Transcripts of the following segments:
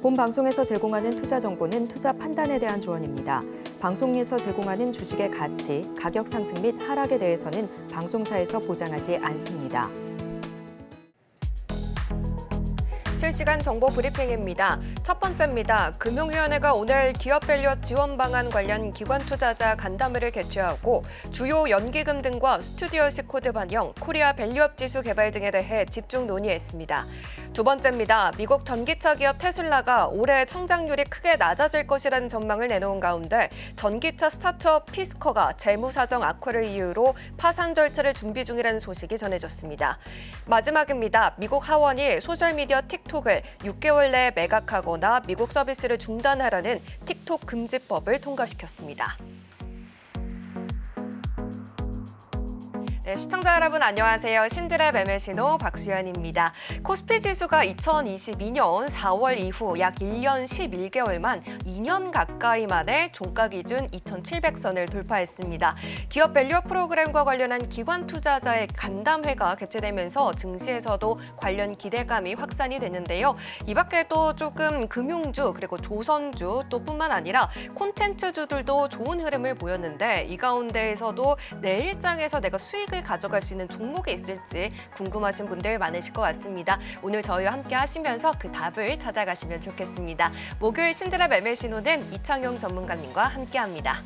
본 방송에서 제공하는 투자 정보는 투자 판단에 대한 조언입니다. 방송에서 제공하는 주식의 가치, 가격 상승 및 하락에 대해서는 방송사에서 보장하지 않습니다. 실시간 정보 브리핑입니다. 첫 번째입니다. 금융위원회가 오늘 기업밸류업 지원 방안 관련 기관 투자자 간담회를 개최하고 주요 연기금 등과 스튜디오식 코드 반영, 코리아 밸류업 지수 개발 등에 대해 집중 논의했습니다. 두 번째입니다. 미국 전기차 기업 테슬라가 올해 성장률이 크게 낮아질 것이라는 전망을 내놓은 가운데 전기차 스타트업 피스커가 재무 사정 악화를 이유로 파산 절차를 준비 중이라는 소식이 전해졌습니다. 마지막입니다. 미국 하원이 소셜미디어 틱톡을 6개월 내에 매각하거나 미국 서비스를 중단하라는 틱톡 금지법을 통과시켰습니다. 네, 시청자 여러분 안녕하세요. 신드라 매매신호 박수연입니다. 코스피 지수가 2022년 4월 이후 약 1년 11개월 만 2년 가까이 만에 종가 기준 2,700선을 돌파했습니다. 기업 밸류업 프로그램과 관련한 기관 투자자의 간담회가 개최되면서 증시에서도 관련 기대감이 확산이 됐는데요. 이 밖에도 조금 금융주 그리고 조선주 또 뿐만 아니라 콘텐츠주들도 좋은 흐름을 보였는데 이 가운데에서도 내일장에서 내가 수익을 가져갈 수 있는 종목이 있을지 궁금하신 분들 많으실 것 같습니다. 오늘 저희와 함께 하시면서 그 답을 찾아가시면 좋겠습니다. 목요일 신드라 매매 신호는 이창용 전문가님과 함께합니다.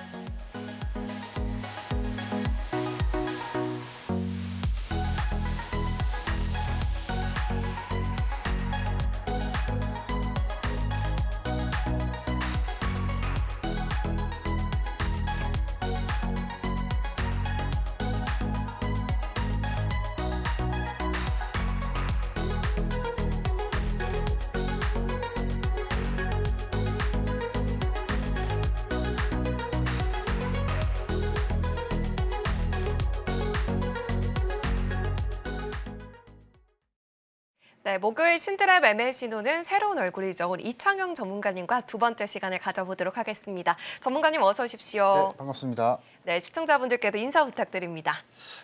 네, 목요일 신드라 매매 신호는 새로운 얼굴이죠. 우리 이창용 전문가님과 두 번째 시간을 가져보도록 하겠습니다. 전문가님 어서 오십시오. 네, 반갑습니다. 네, 시청자분들께도 인사 부탁드립니다.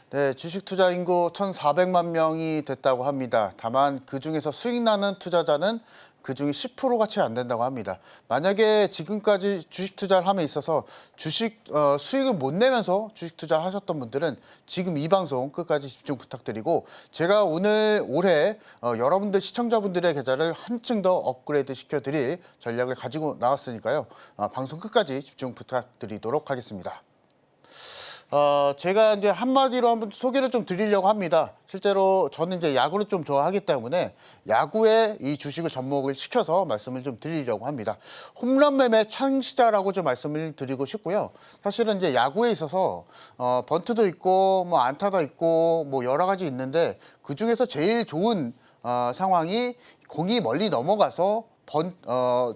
네, 주식 투자 인구 1,400만 명이 됐다고 합니다. 다만 그중에서 수익 나는 투자자는 그중에 10%가 채 안 된다고 합니다. 만약에 지금까지 주식 투자를 함에 있어서 수익을 못 내면서 주식 투자를 하셨던 분들은 지금 이 방송 끝까지 집중 부탁드리고 제가 올해 여러분들 시청자분들의 계좌를 한층 더 업그레이드 시켜드릴 전략을 가지고 나왔으니까요. 방송 끝까지 집중 부탁드리도록 하겠습니다. 제가 이제 한마디로 한번 소개를 좀 드리려고 합니다. 실제로 저는 이제 야구를 좀 좋아하기 때문에 야구에 이 주식을 접목을 시켜서 말씀을 좀 드리려고 합니다. 홈런 매매 창시자라고 좀 말씀을 드리고 싶고요. 사실은 이제 야구에 있어서 번트도 있고 뭐 안타도 있고 뭐 여러 가지 있는데 그 중에서 제일 좋은 상황이 공이 멀리 넘어가서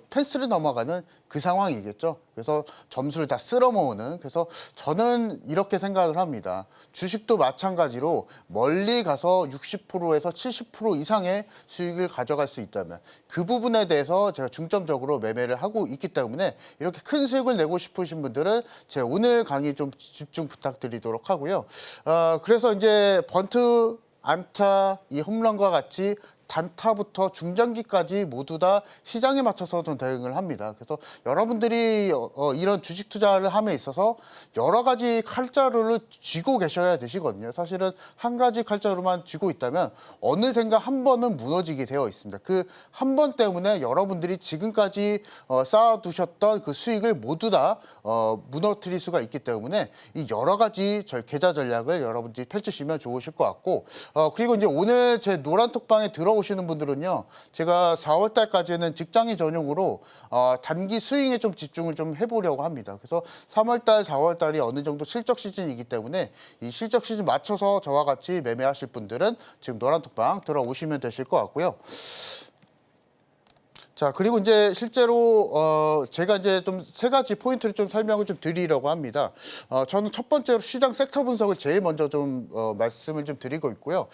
펜스를 넘어가는 그 상황이겠죠. 그래서 점수를 다 쓸어 모으는. 그래서 저는 이렇게 생각을 합니다. 주식도 마찬가지로 멀리 가서 60%에서 70% 이상의 수익을 가져갈 수 있다면 그 부분에 대해서 제가 중점적으로 매매를 하고 있기 때문에 이렇게 큰 수익을 내고 싶으신 분들은 제 오늘 강의 좀 집중 부탁드리도록 하고요. 그래서 이제 번트, 안타, 이 홈런과 같이 단타부터 중장기까지 모두 다 시장에 맞춰서 좀 대응을 합니다. 그래서 여러분들이 이런 주식 투자를 함에 있어서 여러 가지 칼자루를 쥐고 계셔야 되시거든요. 사실은 한 가지 칼자루만 쥐고 있다면 어느샌가 한 번은 무너지게 되어 있습니다. 그 한 번 때문에 여러분들이 지금까지 쌓아두셨던 그 수익을 모두 다 무너뜨릴 수가 있기 때문에 이 여러 가지 계좌 전략을 여러분들이 펼치시면 좋으실 것 같고 그리고 이제 오늘 제 노란톡방에 들어오시는 분들은요, 제가 4월 달까지는 직장인 전용으로 단기 스윙에 좀 집중을 좀 해보려고 합니다. 그래서 3월 달, 4월 달이 어느 정도 실적 시즌이기 때문에 이 실적 시즌 맞춰서 저와 같이 매매하실 분들은 지금 노란톡방 들어오시면 되실 것 같고요. 자, 그리고 이제 실제로 제가 이제 좀 세 가지 포인트를 좀 설명을 좀 드리려고 합니다. 저는 첫 번째로 시장 섹터 분석을 제일 먼저 좀 말씀을 좀 드리고 있고요.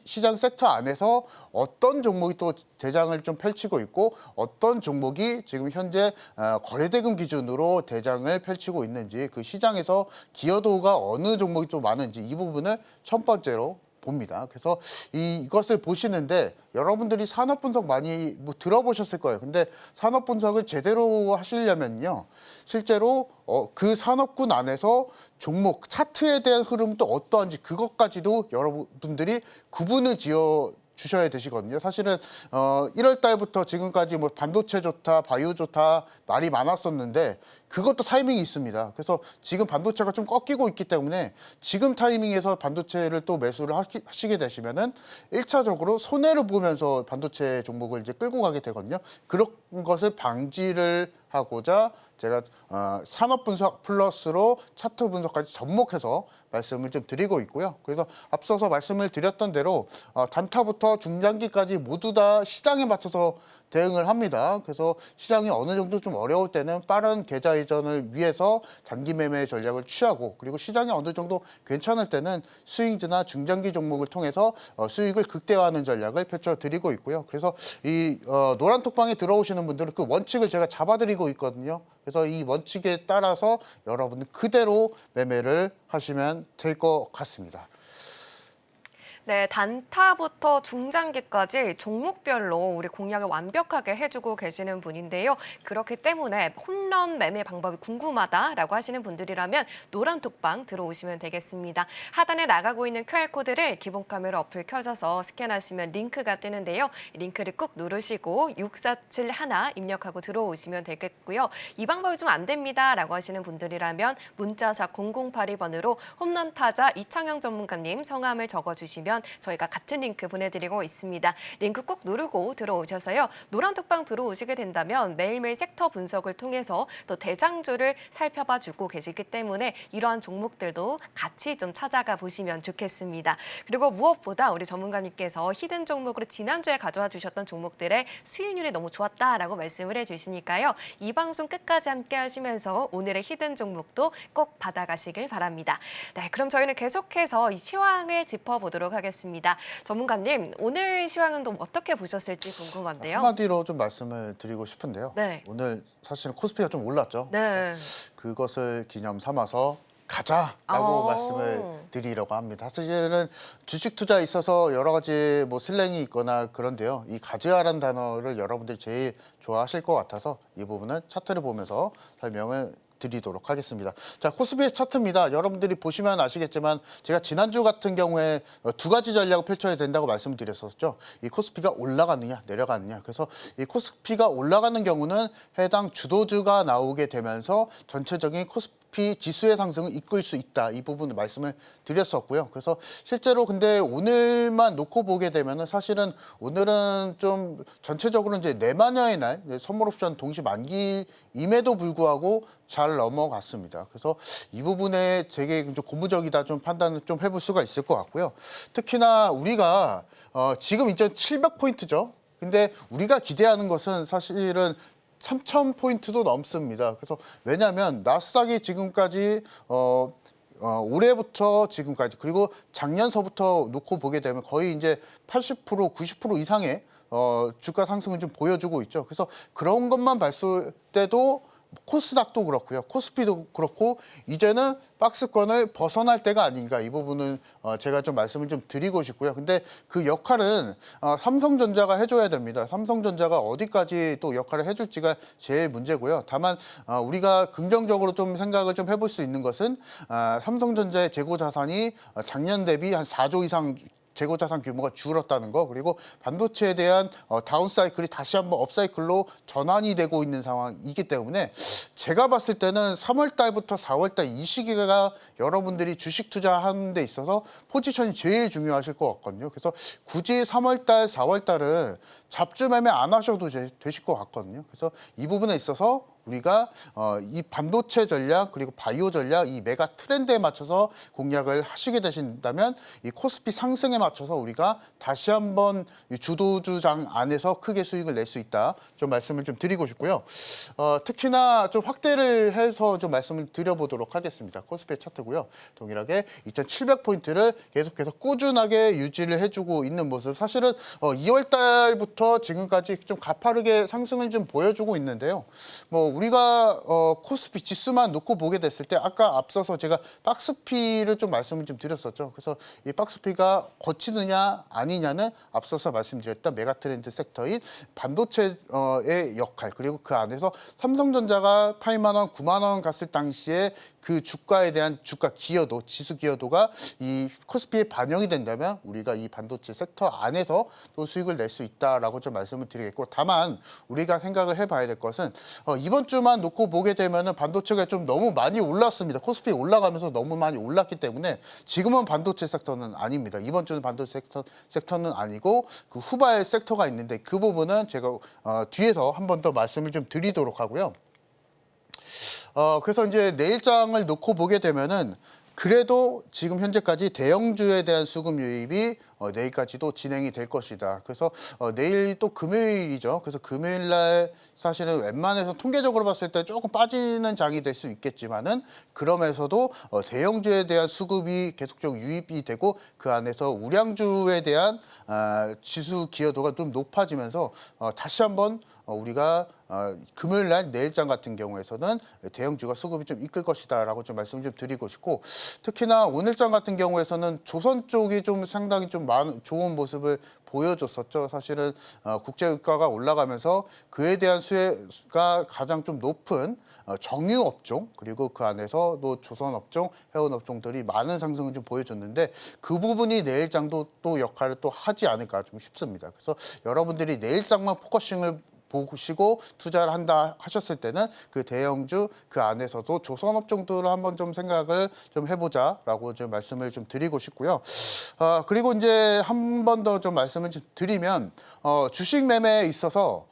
시장 섹터 안에서 어떤 종목이 또 대장을 좀 펼치고 있고 어떤 종목이 지금 현재 거래대금 기준으로 대장을 펼치고 있는지 그 시장에서 기여도가 어느 종목이 또 많은지 이 부분을 첫 번째로 봅니다. 그래서 이것을 보시는데 여러분들이 산업 분석 많이 들어보셨을 거예요. 근데 산업 분석을 제대로 하시려면요. 실제로 그 산업군 안에서 종목, 차트에 대한 흐름도 어떠한지 그것까지도 여러분들이 구분을 지어 주셔야 되시거든요. 사실은 1월 달부터 지금까지 뭐 반도체 좋다, 바이오 좋다 말이 많았었는데 그것도 타이밍이 있습니다. 그래서 지금 반도체가 좀 꺾이고 있기 때문에 지금 타이밍에서 반도체를 또 매수를 하시게 되시면은 1차적으로 손해를 보면서 반도체 종목을 이제 끌고 가게 되거든요. 그런 것을 방지를 하고자 제가 산업 분석 플러스로 차트 분석까지 접목해서 말씀을 좀 드리고 있고요. 그래서 앞서서 말씀을 드렸던 대로 단타부터 중장기까지 모두 다 시장에 맞춰서 대응을 합니다. 그래서 시장이 어느 정도 좀 어려울 때는 빠른 계좌 이전을 위해서 단기 매매 전략을 취하고 그리고 시장이 어느 정도 괜찮을 때는 스윙즈나 중장기 종목을 통해서 수익을 극대화하는 전략을 펼쳐드리고 있고요. 그래서 이 노란 톡방에 들어오시는 분들은 그 원칙을 제가 잡아드리고 있거든요. 그래서 이 원칙에 따라서 여러분들 그대로 매매를 하시면 될 것 같습니다. 네, 단타부터 중장기까지 종목별로 우리 공략을 완벽하게 해주고 계시는 분인데요. 그렇기 때문에 홈런 매매 방법이 궁금하다라고 하시는 분들이라면 노란 톡방 들어오시면 되겠습니다. 하단에 나가고 있는 QR코드를 기본 카메라 어플 켜져서 스캔하시면 링크가 뜨는데요. 링크를 꾹 누르시고 6471 입력하고 들어오시면 되겠고요. 이 방법이 좀 안 됩니다라고 하시는 분들이라면 문자샵 0082번으로 홈런 타자 이창영 전문가님 성함을 적어주시면 저희가 같은 링크 보내드리고 있습니다. 링크 꼭 누르고 들어오셔서요. 노란톡방 들어오시게 된다면 매일매일 섹터 분석을 통해서 또 대장주를 살펴봐 주고 계시기 때문에 이러한 종목들도 같이 좀 찾아가 보시면 좋겠습니다. 그리고 무엇보다 우리 전문가님께서 히든 종목으로 지난주에 가져와 주셨던 종목들의 수익률이 너무 좋았다라고 말씀을 해주시니까요. 이 방송 끝까지 함께 하시면서 오늘의 히든 종목도 꼭 받아가시길 바랍니다. 네, 그럼 저희는 계속해서 이 시황을 짚어보도록 하겠습니다. 전문가님, 오늘 시황은 또 어떻게 보셨을지 궁금한데요. 한마디로 좀 말씀을 드리고 싶은데요. 네. 오늘 사실은 코스피가 좀 올랐죠. 네. 그것을 기념 삼아서 가자라고 어. 말씀을 드리려고 합니다. 사실은 주식 투자에 있어서 여러 가지 뭐 슬랭이 있거나 그런데요. 이 가즈아라는 단어를 여러분들이 제일 좋아하실 것 같아서 이 부분은 차트를 보면서 설명을 드리도록 하겠습니다. 자, 코스피의 차트입니다. 여러분들이 보시면 아시겠지만 제가 지난주 같은 경우에 두 가지 전략을 펼쳐야 된다고 말씀드렸었죠. 이 코스피가 올라가느냐 내려가느냐. 그래서 이 코스피가 올라가는 경우는 해당 주도주가 나오게 되면서 전체적인 코스피 지수의 상승을 이끌 수 있다. 이 부분을 말씀을 드렸었고요. 그래서 실제로 근데 오늘만 놓고 보게 되면은 사실은 오늘은 좀 전체적으로 이제 내마녀의 날 선물 옵션 동시 만기임에도 불구하고 잘 넘어갔습니다. 그래서 이 부분에 되게 좀 고무적이다 좀 판단을 좀 해볼 수가 있을 것 같고요. 특히나 우리가 지금 2,700포인트죠. 근데 우리가 기대하는 것은 사실은 3,000포인트도 넘습니다. 그래서 왜냐하면 나스닥이 지금까지 올해부터 지금까지 그리고 작년서부터 놓고 보게 되면 거의 이제 80%, 90% 이상의 주가 상승을 좀 보여주고 있죠. 그래서 그런 것만 봤을 때도 코스닥도 그렇고요. 코스피도 그렇고 이제는 박스권을 벗어날 때가 아닌가 이 부분은 제가 좀 말씀을 좀 드리고 싶고요. 근데 그 역할은 삼성전자가 해줘야 됩니다. 삼성전자가 어디까지 또 역할을 해줄지가 제일 문제고요. 다만 우리가 긍정적으로 좀 생각을 좀 해볼 수 있는 것은 삼성전자의 재고 자산이 작년 대비 한 4조 이상 재고자산 규모가 줄었다는 거 그리고 반도체에 대한 다운사이클이 다시 한번 업사이클로 전환이 되고 있는 상황이기 때문에 제가 봤을 때는 3월 달부터 4월 달 이 시기가 여러분들이 주식 투자하는 데 있어서 포지션이 제일 중요하실 것 같거든요. 그래서 굳이 3월 달, 4월 달은 잡주 매매 안 하셔도 되실 것 같거든요. 그래서 이 부분에 있어서 우리가 이 반도체 전략 그리고 바이오 전략 이 메가 트렌드에 맞춰서 공략을 하시게 되신다면 이 코스피 상승에 맞춰서 우리가 다시 한번 이 주도주장 안에서 크게 수익을 낼 수 있다. 좀 말씀을 좀 드리고 싶고요. 특히나 좀 확대를 해서 좀 말씀을 드려보도록 하겠습니다. 코스피 차트고요. 동일하게 2,700포인트를 계속해서 꾸준하게 유지를 해주고 있는 모습. 사실은 2월 달부터 지금까지 좀 가파르게 상승을 좀 보여주고 있는데요. 뭐 우리가 코스피 지수만 놓고 보게 됐을 때 아까 앞서서 제가 박스피를 좀 말씀을 좀 드렸었죠. 그래서 이 박스피가 거치느냐 아니냐는 앞서서 말씀드렸던 메가트렌드 섹터인 반도체의 역할, 그리고 그 안에서 삼성전자가 8만 원, 9만 원 갔을 당시에 그 주가에 대한 주가 기여도, 지수 기여도가 이 코스피에 반영이 된다면 우리가 이 반도체 섹터 안에서 또 수익을 낼 수 있다라고 좀 말씀을 드리겠고, 다만 우리가 생각을 해봐야 될 것은 이번 주만 놓고 보게 되면은 반도체가 좀 너무 많이 올랐습니다. 코스피 올라가면서 너무 많이 올랐기 때문에 지금은 반도체 섹터는 아닙니다. 이번 주는 반도체 섹터는 아니고 그 후발 섹터가 있는데 그 부분은 제가 뒤에서 한 번 더 말씀을 좀 드리도록 하고요. 그래서 이제 내일장을 놓고 보게 되면은 그래도 지금 현재까지 대형주에 대한 수급 유입이 내일까지도 진행이 될 것이다. 그래서 내일 또 금요일이죠. 그래서 금요일 날 사실은 웬만해서 통계적으로 봤을 때 조금 빠지는 장이 될 수 있겠지만은 그러면서도 대형주에 대한 수급이 계속적으로 유입이 되고 그 안에서 우량주에 대한 지수 기여도가 좀 높아지면서 다시 한번 우리가 금요일 날 내일장 같은 경우에서는 대형주가 수급이 좀 이끌 것이다라고 좀 말씀 좀 드리고 싶고, 특히나 오늘장 같은 경우에서는 조선 쪽이 좀 상당히 좀 좋은 모습을 보여줬었죠. 사실은 국제유가가 올라가면서 그에 대한 수혜가 가장 좀 높은 정유업종, 그리고 그 안에서도 조선업종, 해운업종들이 많은 상승을 좀 보여줬는데 그 부분이 내일장도 또 역할을 또 하지 않을까 좀 싶습니다. 그래서 여러분들이 내일장만 포커싱을 보시고 투자를 한다 하셨을 때는 그 대형주 그 안에서도 조선업종들을 한번 좀 생각을 좀 해보자라고 좀 말씀을 좀 드리고 싶고요. 그리고 이제 한 번 더 좀 말씀을 좀 드리면 주식 매매에 있어서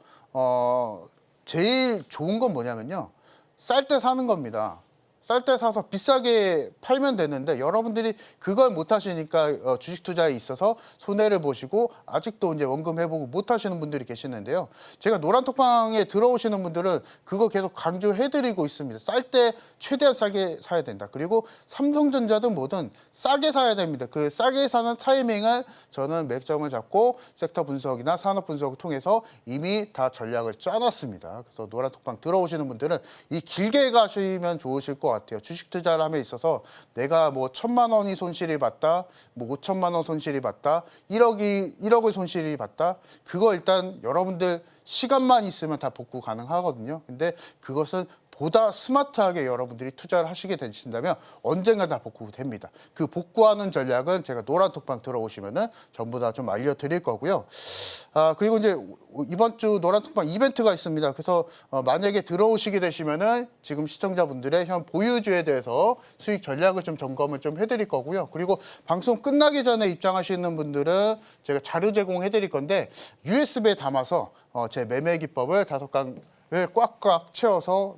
제일 좋은 건 뭐냐면요, 쌀 때 사는 겁니다. 쌀 때 사서 비싸게 팔면 되는데 여러분들이 그걸 못 하시니까 주식 투자에 있어서 손해를 보시고 아직도 이제 원금 회복을 못 하시는 분들이 계시는데요. 제가 노란톡방에 들어오시는 분들은 그거 계속 강조해드리고 있습니다. 쌀 때 최대한 싸게 사야 된다. 그리고 삼성전자든 뭐든 싸게 사야 됩니다. 그 싸게 사는 타이밍을 저는 맥점을 잡고 섹터 분석이나 산업 분석을 통해서 이미 다 전략을 짜놨습니다. 그래서 노란톡방 들어오시는 분들은 이 길게 가시면 좋으실 것 같아요. 주식 투자를 함에 있어서 내가 뭐 1,000만 원이 손실이 봤다, 뭐 5천만 원 손실이 봤다, 1억을 손실이 봤다. 그거 일단 여러분들 시간만 있으면 다 복구 가능하거든요. 근데 그것은 보다 스마트하게 여러분들이 투자를 하시게 되신다면 언젠가 다 복구됩니다. 그 복구하는 전략은 제가 노란톡방 들어오시면은 전부 다 좀 알려드릴 거고요. 그리고 이제 이번 주 노란톡방 이벤트가 있습니다. 그래서 만약에 들어오시게 되시면은 지금 시청자분들의 현 보유주에 대해서 수익 전략을 좀 점검을 좀 해드릴 거고요. 그리고 방송 끝나기 전에 입장하시는 분들은 제가 자료 제공해드릴 건데 USB에 담아서 제 매매 기법을 5강 꽉꽉 채워서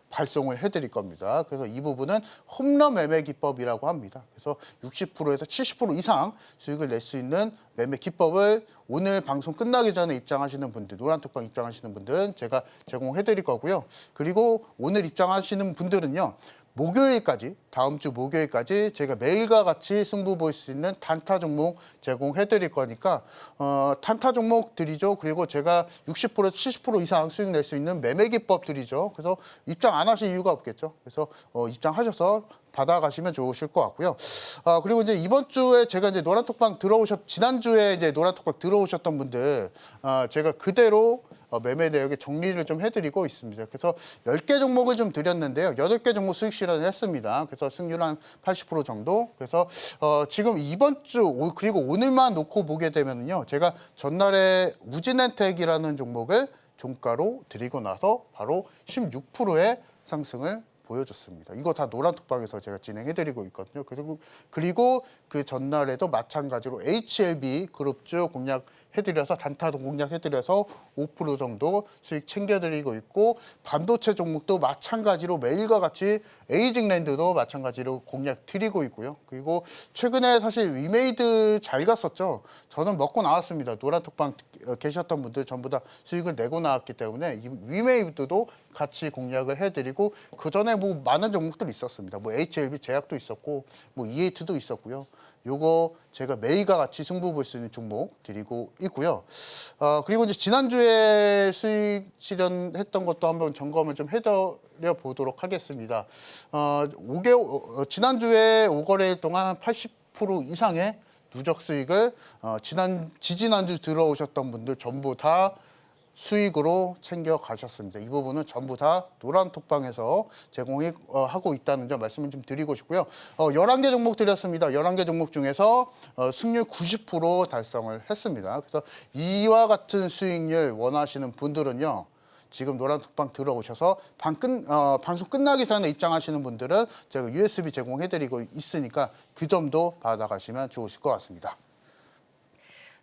발송을 해드릴 겁니다. 그래서 이 부분은 홈런 매매 기법이라고 합니다. 그래서 60%에서 70% 이상 수익을 낼 수 있는 매매 기법을 오늘 방송 끝나기 전에 입장하시는 분들, 노란톡방 입장하시는 분들은 제가 제공해드릴 거고요. 그리고 오늘 입장하시는 분들은요, 목요일까지, 다음 주 목요일까지 제가 매일과 같이 승부 볼 수 있는 단타 종목 제공해 드릴 거니까 단타 종목들이죠. 그리고 제가 60%에서 70% 이상 수익 낼 수 있는 매매 기법들이죠. 그래서 입장 안 하실 이유가 없겠죠. 그래서 입장하셔서 받아가시면 좋으실 것 같고요. 그리고 이제 이번 주에 제가 이제 노란톡방 지난주에 이제 노란톡방 들어오셨던 분들, 제가 그대로 매매 내역에 정리를 좀 해드리고 있습니다. 그래서 10개 종목을 좀 드렸는데요. 8개 종목 수익 실현을 했습니다. 그래서 승률 한 80% 정도. 그래서 지금 이번 주 그리고 오늘만 놓고 보게 되면요, 제가 전날에 우진엔텍이라는 종목을 종가로 드리고 나서 바로 16%의 상승을 보여줬습니다. 이거 다 노란톡방에서 제가 진행해드리고 있거든요. 그리고 그 전날에도 마찬가지로 HLB 그룹주 공략해드려서 단타도 공략해드려서 5% 정도 수익 챙겨드리고 있고, 반도체 종목도 마찬가지로 매일과 같이 에이징랜드도 마찬가지로 공략 드리고 있고요. 그리고 최근에 사실 위메이드 잘 갔었죠. 저는 먹고 나왔습니다. 노란톡방 계셨던 분들 전부 다 수익을 내고 나왔기 때문에 이 위메이드도 같이 공략을 해드리고, 그 전에 뭐 많은 종목들이 있었습니다. 뭐 HLB 제약도 있었고, 뭐 EAT도 있었고요. 요거 제가 매일과 같이 승부 볼 수 있는 종목 드리고 있고요. 그리고 이제 지난주에 수익 실현했던 것도 한번 점검을 좀 해드려 보도록 하겠습니다. 지난주에 5거래일 동안 80% 이상의 누적 수익을 지지난주 들어오셨던 분들 전부 다 수익으로 챙겨 가셨습니다. 이 부분은 전부 다 노란톡방에서 제공하고 있다는 점 말씀을 좀 드리고 싶고요. 11개 종목 드렸습니다. 11개 종목 중에서 승률 90% 달성을 했습니다. 그래서 이와 같은 수익률 원하시는 분들은요. 지금 노란톡방 들어오셔서 방송 끝나기 전에 입장하시는 분들은 제가 USB 제공해드리고 있으니까 그 점도 받아가시면 좋으실 것 같습니다.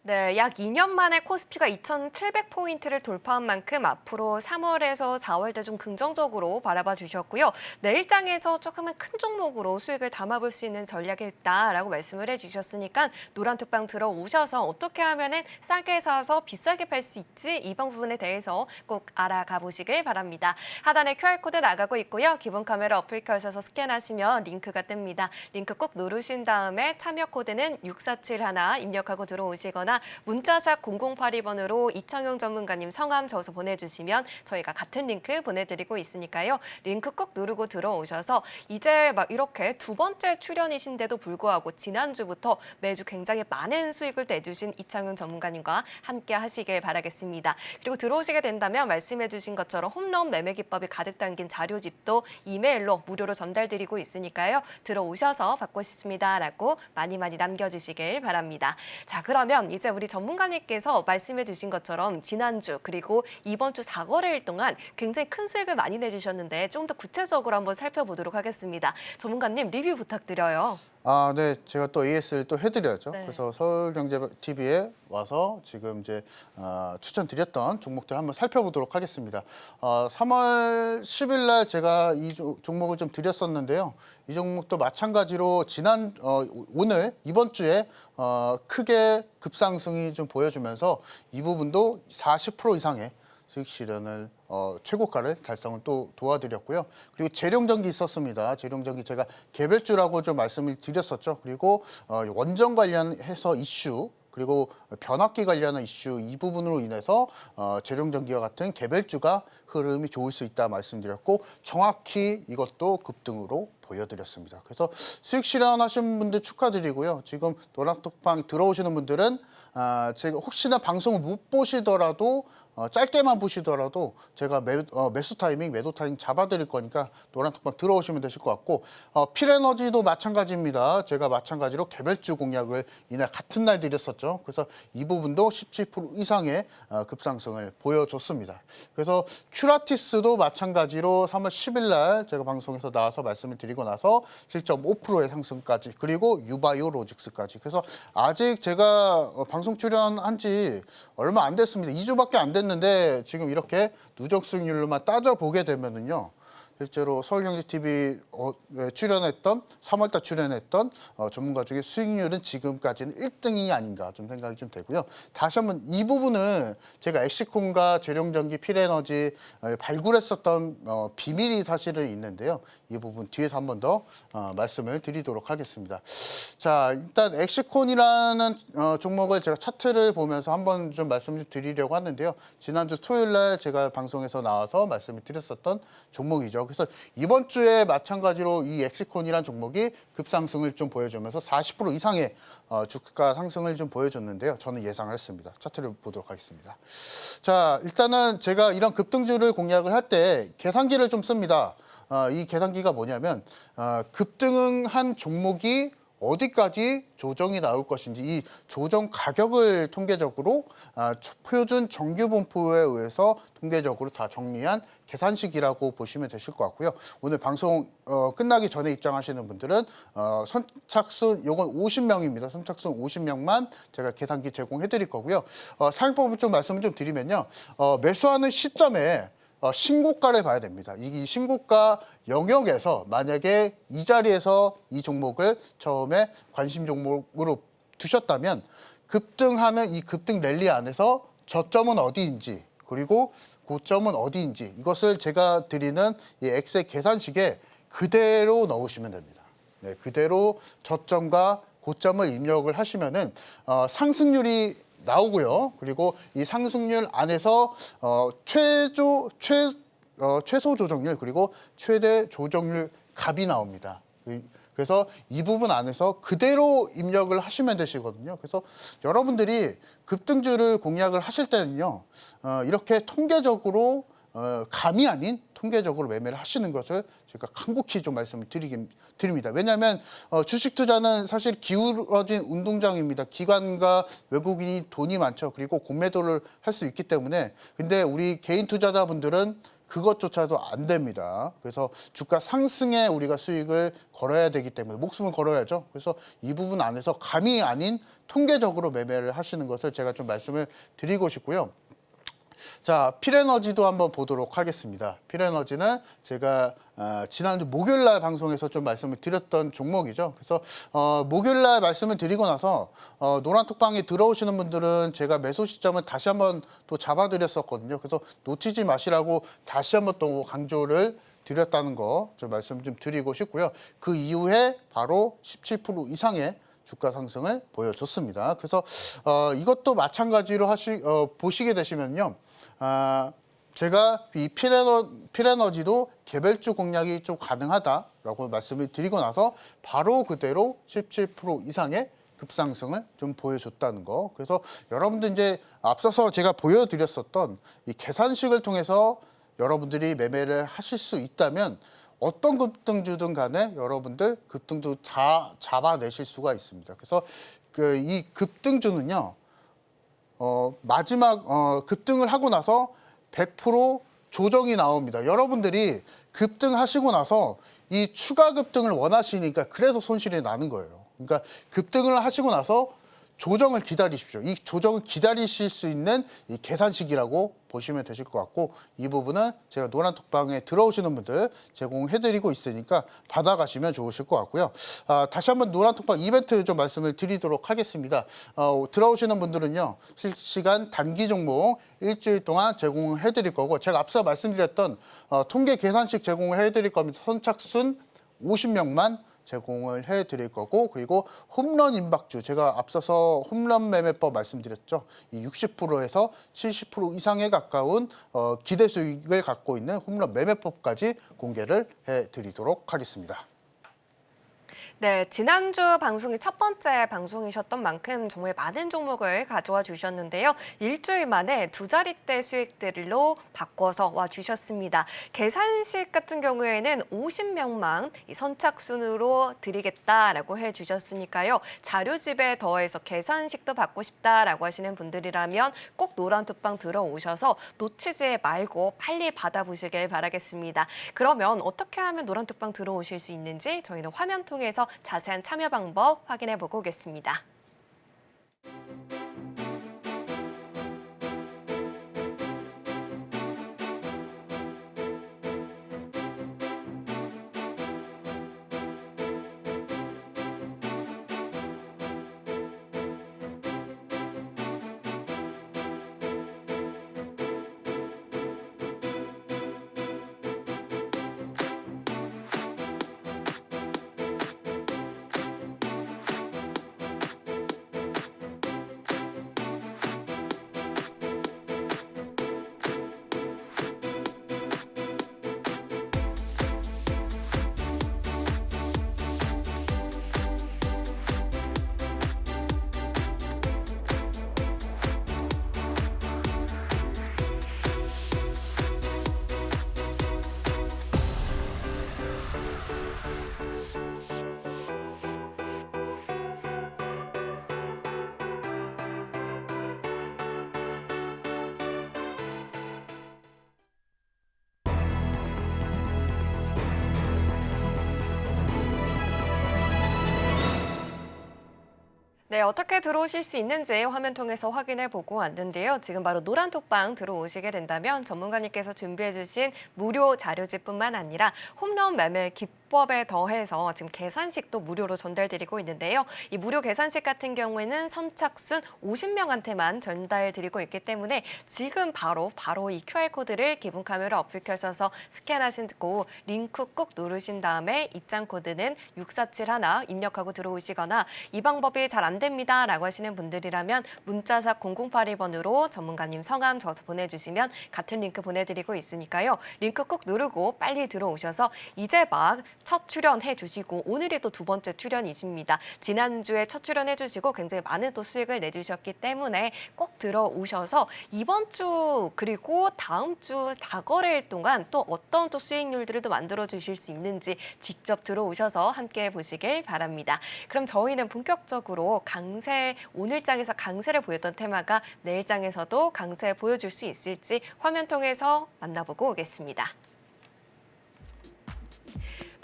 네, 약 2년 만에 코스피가 2,700포인트를 돌파한 만큼 앞으로 3월에서 4월 때 좀 긍정적으로 바라봐 주셨고요. 내일장에서 조금은 큰 종목으로 수익을 담아볼 수 있는 전략이 있다라고 말씀을 해주셨으니까 노란톡방 들어오셔서 어떻게 하면은 싸게 사서 비싸게 팔 수 있지 이번 부분에 대해서 꼭 알아가 보시길 바랍니다. 하단에 QR코드 나가고 있고요. 기본 카메라 어플 켜셔서 스캔하시면 링크가 뜹니다. 링크 꼭 누르신 다음에 참여 코드는 6471 입력하고 들어오시거나 문자샵 0082번으로 이창용 전문가님 성함 적어서 보내주시면 저희가 같은 링크 보내드리고 있으니까요. 링크 꼭 누르고 들어오셔서 이제 막 이렇게 두 번째 출연이신데도 불구하고 지난주부터 매주 굉장히 많은 수익을 내주신 이창용 전문가님과 함께 하시길 바라겠습니다. 그리고 들어오시게 된다면 말씀해주신 것처럼 홈런 매매 기법이 가득 담긴 자료집도 이메일로 무료로 전달드리고 있으니까요. 들어오셔서 받고 싶습니다라고 많이 남겨주시길 바랍니다. 자, 그러면 이제 우리 전문가님께서 말씀해 주신 것처럼 지난주 그리고 이번 주 4거래일 동안 굉장히 큰 수익을 많이 내주셨는데 좀 더 구체적으로 한번 살펴보도록 하겠습니다. 전문가님 리뷰 부탁드려요. 네. 제가 또 AS를 또 해드려야죠. 네. 그래서 서울경제TV에 와서 지금 이제 추천드렸던 종목들 한번 살펴보도록 하겠습니다. 3월 10일 날 제가 이 종목을 좀 드렸었는데요. 이 종목도 마찬가지로 오늘 이번 주에 크게 급상승이 좀 보여주면서 이 부분도 40% 이상의 수익 실현을 최고가를 달성을 또 도와드렸고요. 그리고 재룡전기 있었습니다. 재룡전기 제가 개별주라고 좀 말씀을 드렸었죠. 그리고 원전 관련해서 이슈 그리고 변압기 관련한 이슈 이 부분으로 인해서 재룡전기와 같은 개별주가 흐름이 좋을 수 있다 말씀드렸고 정확히 이것도 급등으로 보여드렸습니다. 그래서 수익 실현하신 분들 축하드리고요. 지금 노란톡방 들어오시는 분들은 제가 혹시나 방송을 못 보시더라도 짧게만 보시더라도 제가 매수 타이밍, 매도 타이밍 잡아드릴 거니까 노란톡방 들어오시면 되실 것 같고 필에너지도 마찬가지입니다. 제가 마찬가지로 개별주 공략을 이날 같은 날 드렸었죠. 그래서 이 부분도 17% 이상의 급상승을 보여줬습니다. 그래서 큐라티스도 마찬가지로 3월 10일 날 제가 방송에서 나와서 말씀을 드리고 나서 7.5%의 상승까지 그리고 유바이오 로직스까지 그래서 아직 제가 방송 출연한 지 얼마 안 됐습니다. 2주밖에 안 됐는데 지금 이렇게 누적 수익률로만 따져보게 되면은요. 실제로 서울경제TV 출연했던 3월달 출연했던 전문가 중에 수익률은 지금까지는 1등이 아닌가 좀 생각이 좀 되고요. 다시 한번 이 부분은 제가 엑시콘과 재룡전기, 필에너지 발굴했었던 비밀이 사실은 있는데요. 이 부분 뒤에서 한 번 더 말씀을 드리도록 하겠습니다. 자, 일단 엑시콘이라는 종목을 제가 차트를 보면서 한번 좀 말씀 좀 드리려고 하는데요. 지난주 토요일 날 제가 방송에서 나와서 말씀을 드렸었던 종목이죠. 그래서 이번 주에 마찬가지로 이 엑시콘이라는 종목이 급상승을 좀 보여주면서 40% 이상의 주가 상승을 좀 보여줬는데요. 저는 예상을 했습니다. 차트를 보도록 하겠습니다. 자, 일단은 제가 이런 급등주를 공략을 할 때 계산기를 좀 씁니다. 이 계산기가 뭐냐면 급등한 종목이 어디까지 조정이 나올 것인지 이 조정 가격을 통계적으로 표준 정규 분포에 의해서 통계적으로 다 정리한 계산식이라고 보시면 되실 것 같고요. 오늘 방송 끝나기 전에 입장하시는 분들은 선착순 요건 50명입니다. 선착순 50명만 제가 계산기 제공해 드릴 거고요. 사용법을 좀 말씀을 좀 드리면요. 매수하는 시점에 신고가를 봐야 됩니다. 이 신고가 영역에서 만약에 이 자리에서 이 종목을 처음에 관심 종목으로 두셨다면 급등하는 이 급등 랠리 안에서 저점은 어디인지 그리고 고점은 어디인지 이것을 제가 드리는 이 엑셀 계산식에 그대로 넣으시면 됩니다. 네, 그대로 저점과 고점을 입력을 하시면은 상승률이 나오고요. 그리고 이 상승률 안에서 최소 조정률 그리고 최대 조정률 값이 나옵니다. 그래서 이 부분 안에서 그대로 입력을 하시면 되시거든요. 그래서 여러분들이 급등주를 공략을 하실 때는요, 이렇게 통계적으로 감이 아닌 통계적으로 매매를 하시는 것을 제가 간곡히 좀 말씀을 드립니다. 왜냐하면 주식 투자는 사실 기울어진 운동장입니다. 기관과 외국인이 돈이 많죠. 그리고 공매도를 할 수 있기 때문에. 근데 우리 개인 투자자분들은 그것조차도 안 됩니다. 그래서 주가 상승에 우리가 수익을 걸어야 되기 때문에 목숨을 걸어야죠. 그래서 이 부분 안에서 감이 아닌 통계적으로 매매를 하시는 것을 제가 좀 말씀을 드리고 싶고요. 자, 필에너지도 한번 보도록 하겠습니다. 필에너지는 제가 지난주 목요일날 방송에서 좀 말씀을 드렸던 종목이죠. 그래서 목요일날 말씀을 드리고 나서 노란톡방에 들어오시는 분들은 제가 매수 시점을 다시 한번 또 잡아드렸었거든요. 그래서 놓치지 마시라고 다시 한번 또 강조를 드렸다는 거 좀 말씀 좀 드리고 싶고요. 그 이후에 바로 17% 이상의 주가 상승을 보여줬습니다. 그래서 이것도 마찬가지로 보시게 되시면요. 제가 이 필에너지도 개별주 공략이 좀 가능하다라고 말씀을 드리고 나서 바로 그대로 17% 이상의 급상승을 좀 보여줬다는 거. 그래서 여러분들 이제 앞서서 제가 보여드렸었던 이 계산식을 통해서 여러분들이 매매를 하실 수 있다면 어떤 급등주든 간에 여러분들 급등도 다 잡아내실 수가 있습니다. 그래서 이 급등주는요, 마지막 급등을 하고 나서 100% 조정이 나옵니다. 여러분들이 급등하시고 나서 이 추가 급등을 원하시니까 그래서 손실이 나는 거예요. 그러니까 급등을 하시고 나서 조정을 기다리십시오. 이 조정을 기다리실 수 있는 이 계산식이라고 보시면 되실 것 같고, 이 부분은 제가 노란톡방에 들어오시는 분들 제공해드리고 있으니까 받아가시면 좋으실 것 같고요. 다시 한번 노란톡방 이벤트 좀 말씀을 드리도록 하겠습니다. 들어오시는 분들은요, 실시간 단기 종목 일주일 동안 제공해드릴 거고, 제가 앞서 말씀드렸던 통계 계산식 제공을 해드릴 겁니다. 선착순 50명만 제공을 해드릴 거고, 그리고 홈런 임박주, 제가 앞서서 홈런 매매법 말씀드렸죠. 이 60%에서 70% 이상에 가까운 기대 수익을 갖고 있는 홈런 매매법까지 공개를 해드리도록 하겠습니다. 네, 지난주 방송이 첫 번째 방송이셨던 만큼 정말 많은 종목을 가져와 주셨는데요. 일주일 만에 두 자릿대 수익들로 바꿔서 와 주셨습니다. 계산식 같은 경우에는 50명만 선착순으로 드리겠다라고 해 주셨으니까요. 자료집에 더해서 계산식도 받고 싶다라고 하시는 분들이라면 꼭 노란톡방 들어오셔서 놓치지 말고 빨리 받아보시길 바라겠습니다. 그러면 어떻게 하면 노란톡방 들어오실 수 있는지 저희는 화면 통해서 자세한 참여 방법 확인해 보고 오겠습니다. 네, 어떻게 들어오실 수 있는지 화면 통해서 확인해 보고 왔는데요. 지금 바로 노란톡방 들어오시게 된다면 전문가님께서 준비해 주신 무료 자료집뿐만 아니라 홈런 매매 기법 요법에 더해서 지금 계산식도 무료로 전달드리고 있는데요. 이 무료 계산식 같은 경우에는 선착순 50명한테만 전달드리고 있기 때문에 지금 바로 이 QR코드를 기본 카메라 어플 켜셔서 스캔하시고 링크 꾹 누르신 다음에 입장 코드는 6471 입력하고 들어오시거나 이 방법이 잘 안 됩니다 라고 하시는 분들이라면 문자샵 0082번으로 전문가님 성함 적어서 보내주시면 같은 링크 보내드리고 있으니까요. 링크 꾹 누르고 빨리 들어오셔서 이제 막 첫 출연해 주시고 오늘이 또 두 번째 출연이십니다. 지난주에 첫 출연해 주시고 굉장히 많은 또 수익을 내주셨기 때문에 꼭 들어오셔서 이번 주 그리고 다음 주 다거래일 동안 또 어떤 또 수익률들을 또 만들어 주실 수 있는지 직접 들어오셔서 함께 보시길 바랍니다. 그럼 저희는 본격적으로 강세, 오늘 장에서 강세를 보였던 테마가 내일 장에서도 강세 보여줄 수 있을지 화면 통해서 만나보고 오겠습니다.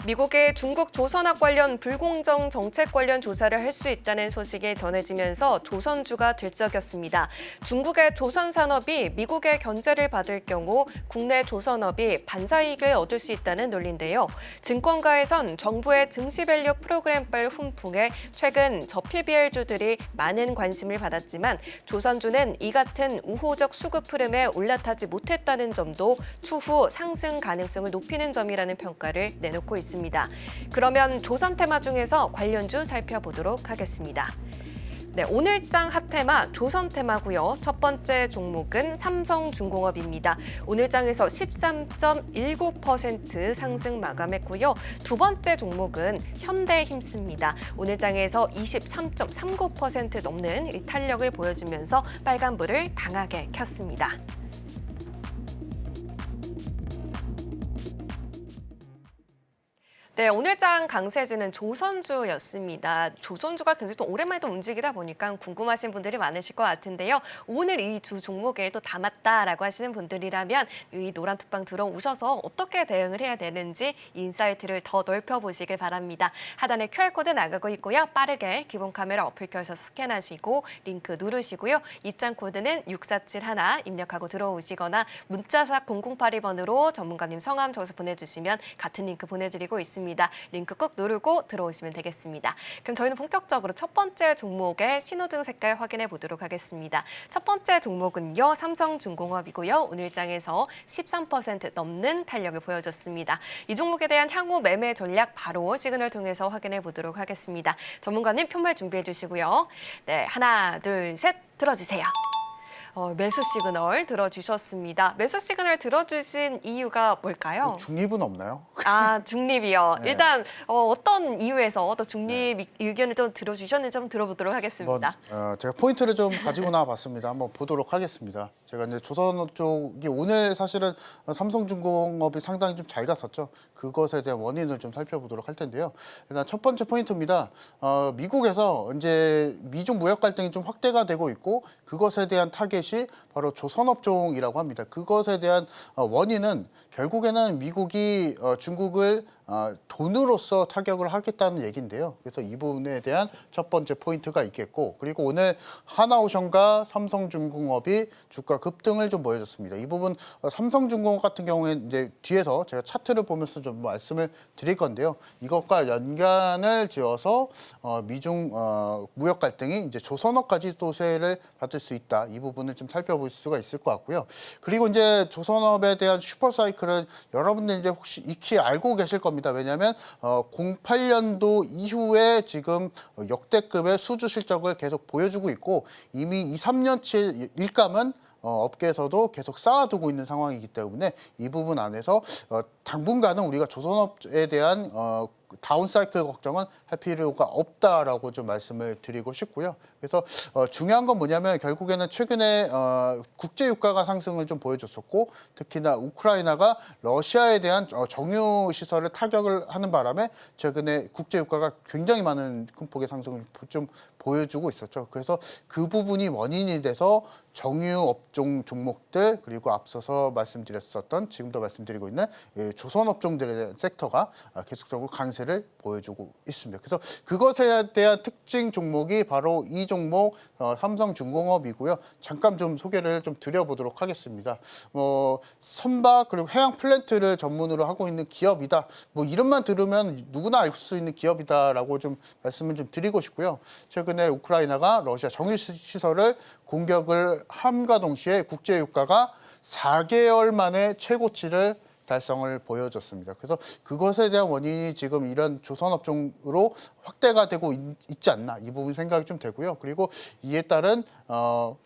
미국의 중국 조선업 관련 불공정 정책 관련 조사를 할 수 있다는 소식이 전해지면서 조선주가 들썩였습니다. 중국의 조선산업이 미국의 견제를 받을 경우 국내 조선업이 반사이익을 얻을 수 있다는 논리인데요. 증권가에선 정부의 증시밸류 프로그램발 훈풍에 최근 저PBR주들이 많은 관심을 받았지만 조선주는 이 같은 우호적 수급 흐름에 올라타지 못했다는 점도 추후 상승 가능성을 높이는 점이라는 평가를 내놓고 있습니다. 그러면 조선 테마 중에서 관련주 살펴보도록 하겠습니다. 네, 오늘장 핫테마 조선 테마고요. 첫 번째 종목은 삼성중공업입니다. 오늘장에서 13.19% 상승 마감했고요. 두 번째 종목은 현대힘스입니다. 오늘장에서 23.39% 넘는 탄력을 보여주면서 빨간불을 강하게 켰습니다. 네, 오늘장 강세주는 조선주였습니다. 조선주가 굉장히 또 오랜만에 또 움직이다 보니까 궁금하신 분들이 많으실 것 같은데요. 오늘 이 두 종목에 또 담았다라고 하시는 분들이라면 이 노란 톡방 들어오셔서 어떻게 대응을 해야 되는지 인사이트를 더 넓혀보시길 바랍니다. 하단에 QR코드 나가고 있고요. 빠르게 기본 카메라 어플 켜서 스캔하시고 링크 누르시고요. 입장 코드는 6471 입력하고 들어오시거나 문자샵 0082번으로 전문가님 성함 적어서 보내주시면 같은 링크 보내드리고 있습니다. 링크 꾹 누르고 들어오시면 되겠습니다. 그럼 저희는 본격적으로 첫 번째 종목의 신호등 색깔 확인해 보도록 하겠습니다. 첫 번째 종목은요, 삼성중공업이고요. 오늘장에서 13% 넘는 탄력을 보여줬습니다. 이 종목에 대한 향후 매매 전략 바로 시그널 통해서 확인해 보도록 하겠습니다. 전문가님 편말 준비해 주시고요. 네, 하나, 둘, 셋 들어주세요. 매수 시그널 들어주셨습니다. 매수 시그널 들어주신 이유가 뭘까요? 중립은 없나요? 아, 중립이요. 네. 일단 어떤 이유에서 또 중립 의견을 좀 들어주셨는지 좀 들어보도록 하겠습니다. 제가 포인트를 좀 가지고 나와봤습니다. 한번 보도록 하겠습니다. 제가 이제 조선업 쪽이 오늘 사실은 삼성중공업이 상당히 좀 잘 갔었죠. 그것에 대한 원인을 좀 살펴보도록 할 텐데요. 일단 첫 번째 포인트입니다. 미국에서 이제 미중 무역 갈등이 좀 확대가 되고 있고 그것에 대한 타겟이 바로 조선업종이라고 합니다. 그것에 대한 원인은 결국에는 미국이 중국을 돈으로서 타격을 하겠다는 얘기인데요. 그래서 이 부분에 대한 첫 번째 포인트가 있겠고, 그리고 오늘 하나오션과 삼성중공업이 주가 급등을 좀 보여줬습니다. 이 부분 삼성중공업 같은 경우에는 이제 뒤에서 제가 차트를 보면서 좀 말씀을 드릴 건데요. 이것과 연관을 지어서 미중 무역 갈등이 이제 조선업까지 또 세를 받을 수 있다. 이 부분을 좀 살펴볼 수가 있을 것 같고요. 그리고 이제 조선업에 대한 슈퍼사이클은 여러분들 이제 혹시 익히 알고 계실 겁니다. 왜냐하면 08년도 이후에 지금 역대급의 수주 실적을 계속 보여주고 있고 이미 2, 3년치 일감은 업계에서도 계속 쌓아두고 있는 상황이기 때문에 이 부분 안에서 당분간은 우리가 조선업에 대한 다운사이클 걱정은 할 필요가 없다라고 좀 말씀을 드리고 싶고요. 그래서 중요한 건 뭐냐면 결국에는 최근에 국제 유가가 상승을 좀 보여줬었고 특히나 우크라이나가 러시아에 대한 정유 시설을 타격을 하는 바람에 최근에 국제 유가가 굉장히 많은 큰 폭의 상승을 좀 보여주고 있었죠. 그래서 그 부분이 원인이 돼서 정유업종 종목들 그리고 앞서서 말씀드렸었던 지금도 말씀드리고 있는 조선업종들에 대한 섹터가 계속적으로 강세를 보여주고 있습니다. 그래서 그것에 대한 특징 종목이 바로 이 종목 삼성중공업이고요. 잠깐 좀 소개를 좀 드려보도록 하겠습니다. 선박 그리고 해양 플랜트를 전문으로 하고 있는 기업이다. 뭐 이름만 들으면 누구나 알 수 있는 기업이다라고 좀 말씀을 좀 드리고 싶고요. 최근에 우크라이나가 러시아 정유시설을 공격을 함과 동시에 국제 유가가 4개월 만에 최고치를 달성을 보여줬습니다. 그래서 그것에 대한 원인이 지금 이런 조선업종으로 확대가 되고 있지 않나 이 부분 생각이 좀 되고요. 그리고 이에 따른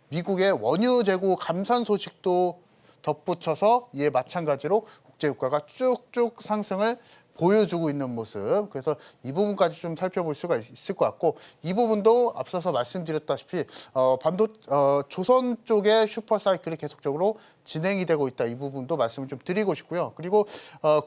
미국의 원유 재고 감산 소식도 덧붙여서 이에 마찬가지로 국제 유가가 쭉쭉 상승을 보여주고 있는 모습. 그래서 이 부분까지 좀 살펴볼 수가 있을 것 같고 이 부분도 앞서서 말씀드렸다시피 조선 쪽의 슈퍼 사이클이 계속적으로 진행이 되고 있다. 이 부분도 말씀을 좀 드리고 싶고요. 그리고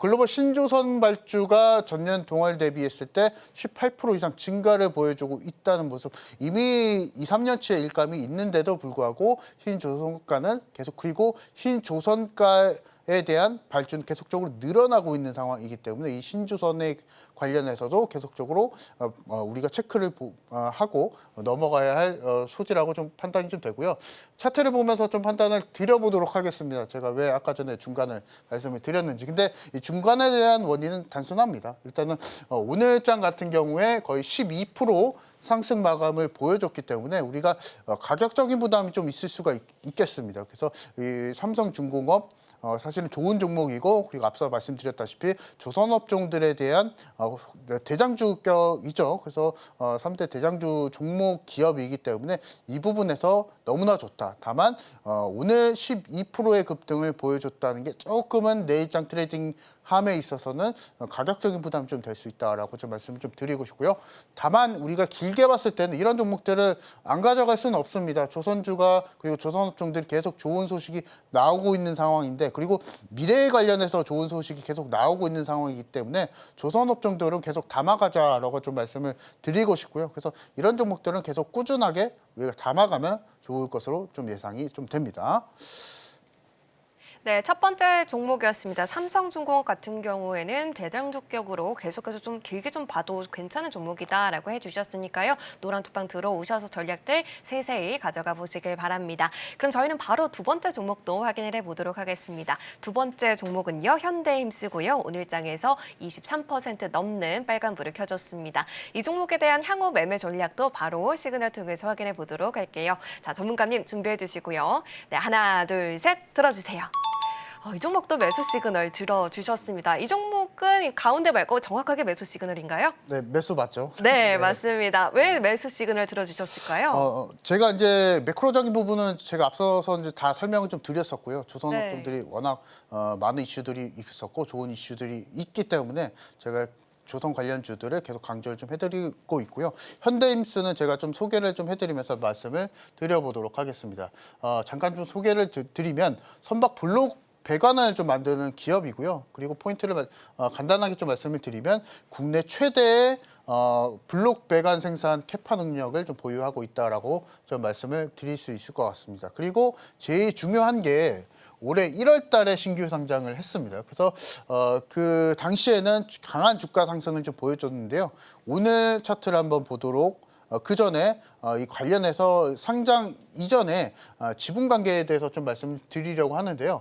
글로벌 신조선 발주가 전년 동월 대비했을 때 18% 이상 증가를 보여주고 있다는 모습. 이미 2, 3년치의 일감이 있는데도 불구하고 신조선가는 계속 그리고 신조선가에 대한 발주는 계속적으로 늘어나고 있는 상황이기 때문에 이 신조선에 관련해서도 계속적으로 우리가 체크를 하고 넘어가야 할 소지라고 좀 판단이 좀 되고요. 차트를 보면서 좀 판단을 드려보도록 하겠습니다. 제가 왜 아까 전에 중간을 말씀을 드렸는지. 근데 이 중간에 대한 원인은 단순합니다. 일단은 오늘장 같은 경우에 거의 12% 상승 마감을 보여줬기 때문에 우리가 가격적인 부담이 좀 있을 수가 있겠습니다. 그래서 이 삼성중공업 사실은 좋은 종목이고 그리고 앞서 말씀드렸다시피 조선업종들에 대한 대장주격이죠. 그래서 3대 대장주 종목 기업이기 때문에 이 부분에서 너무나 좋다. 다만 오늘 12%의 급등을 보여줬다는 게 조금은 내일장 트레이딩 함에 있어서는 가격적인 부담이 좀 될 수 있다라고 좀 말씀을 좀 드리고 싶고요. 다만 우리가 길게 봤을 때는 이런 종목들을 안 가져갈 수는 없습니다. 조선주가 그리고 조선업종들이 계속 좋은 소식이 나오고 있는 상황인데 그리고 미래에 관련해서 좋은 소식이 계속 나오고 있는 상황이기 때문에 조선업종들은 계속 담아가자라고 좀 말씀을 드리고 싶고요. 그래서 이런 종목들은 계속 꾸준하게 우리가 담아가면 좋을 것으로 좀 예상이 좀 됩니다. 네, 첫 번째 종목이었습니다. 삼성중공업 같은 경우에는 대장주격으로 계속해서 좀 길게 좀 봐도 괜찮은 종목이다라고 해주셨으니까요. 노란 톡방 들어오셔서 전략들 세세히 가져가 보시길 바랍니다. 그럼 저희는 바로 두 번째 종목도 확인을 해보도록 하겠습니다. 두 번째 종목은요. 현대힘스고요. 오늘장에서 23% 넘는 빨간불을 켜줬습니다. 이 종목에 대한 향후 매매 전략도 바로 시그널 통해서 확인해 보도록 할게요. 자, 전문가님 준비해 주시고요. 네, 하나, 둘, 셋 들어주세요. 이 종목도 매수 시그널 들어주셨습니다. 이 종목은 가운데 말고 정확하게 매수 시그널인가요? 네, 매수 맞죠? 네, 맞습니다. 왜 매수 시그널 들어주셨을까요? 제가 이제 매크로적인 부분은 제가 앞서서 이제 다 설명을 좀 드렸었고요. 조선업종들이 워낙 많은 이슈들이 있었고 좋은 이슈들이 있기 때문에 제가 조선 관련주들을 계속 강조를 좀 해드리고 있고요. 현대힘스는 제가 좀 소개를 좀 해드리면서 말씀을 드려보도록 하겠습니다. 잠깐 좀 소개를 드리면 선박 블록 배관을 좀 만드는 기업이고요. 그리고 포인트를 간단하게 좀 말씀을 드리면 국내 최대의 블록 배관 생산 캐파 능력을 좀 보유하고 있다라고 좀 말씀을 드릴 수 있을 것 같습니다. 그리고 제일 중요한 게 올해 1월 달에 신규 상장을 했습니다. 그래서 그 당시에는 강한 주가 상승을 좀 보여줬는데요. 오늘 차트를 한번 보도록 그 전에 이 관련해서 상장 이전에 지분 관계에 대해서 좀 말씀드리려고 하는데요.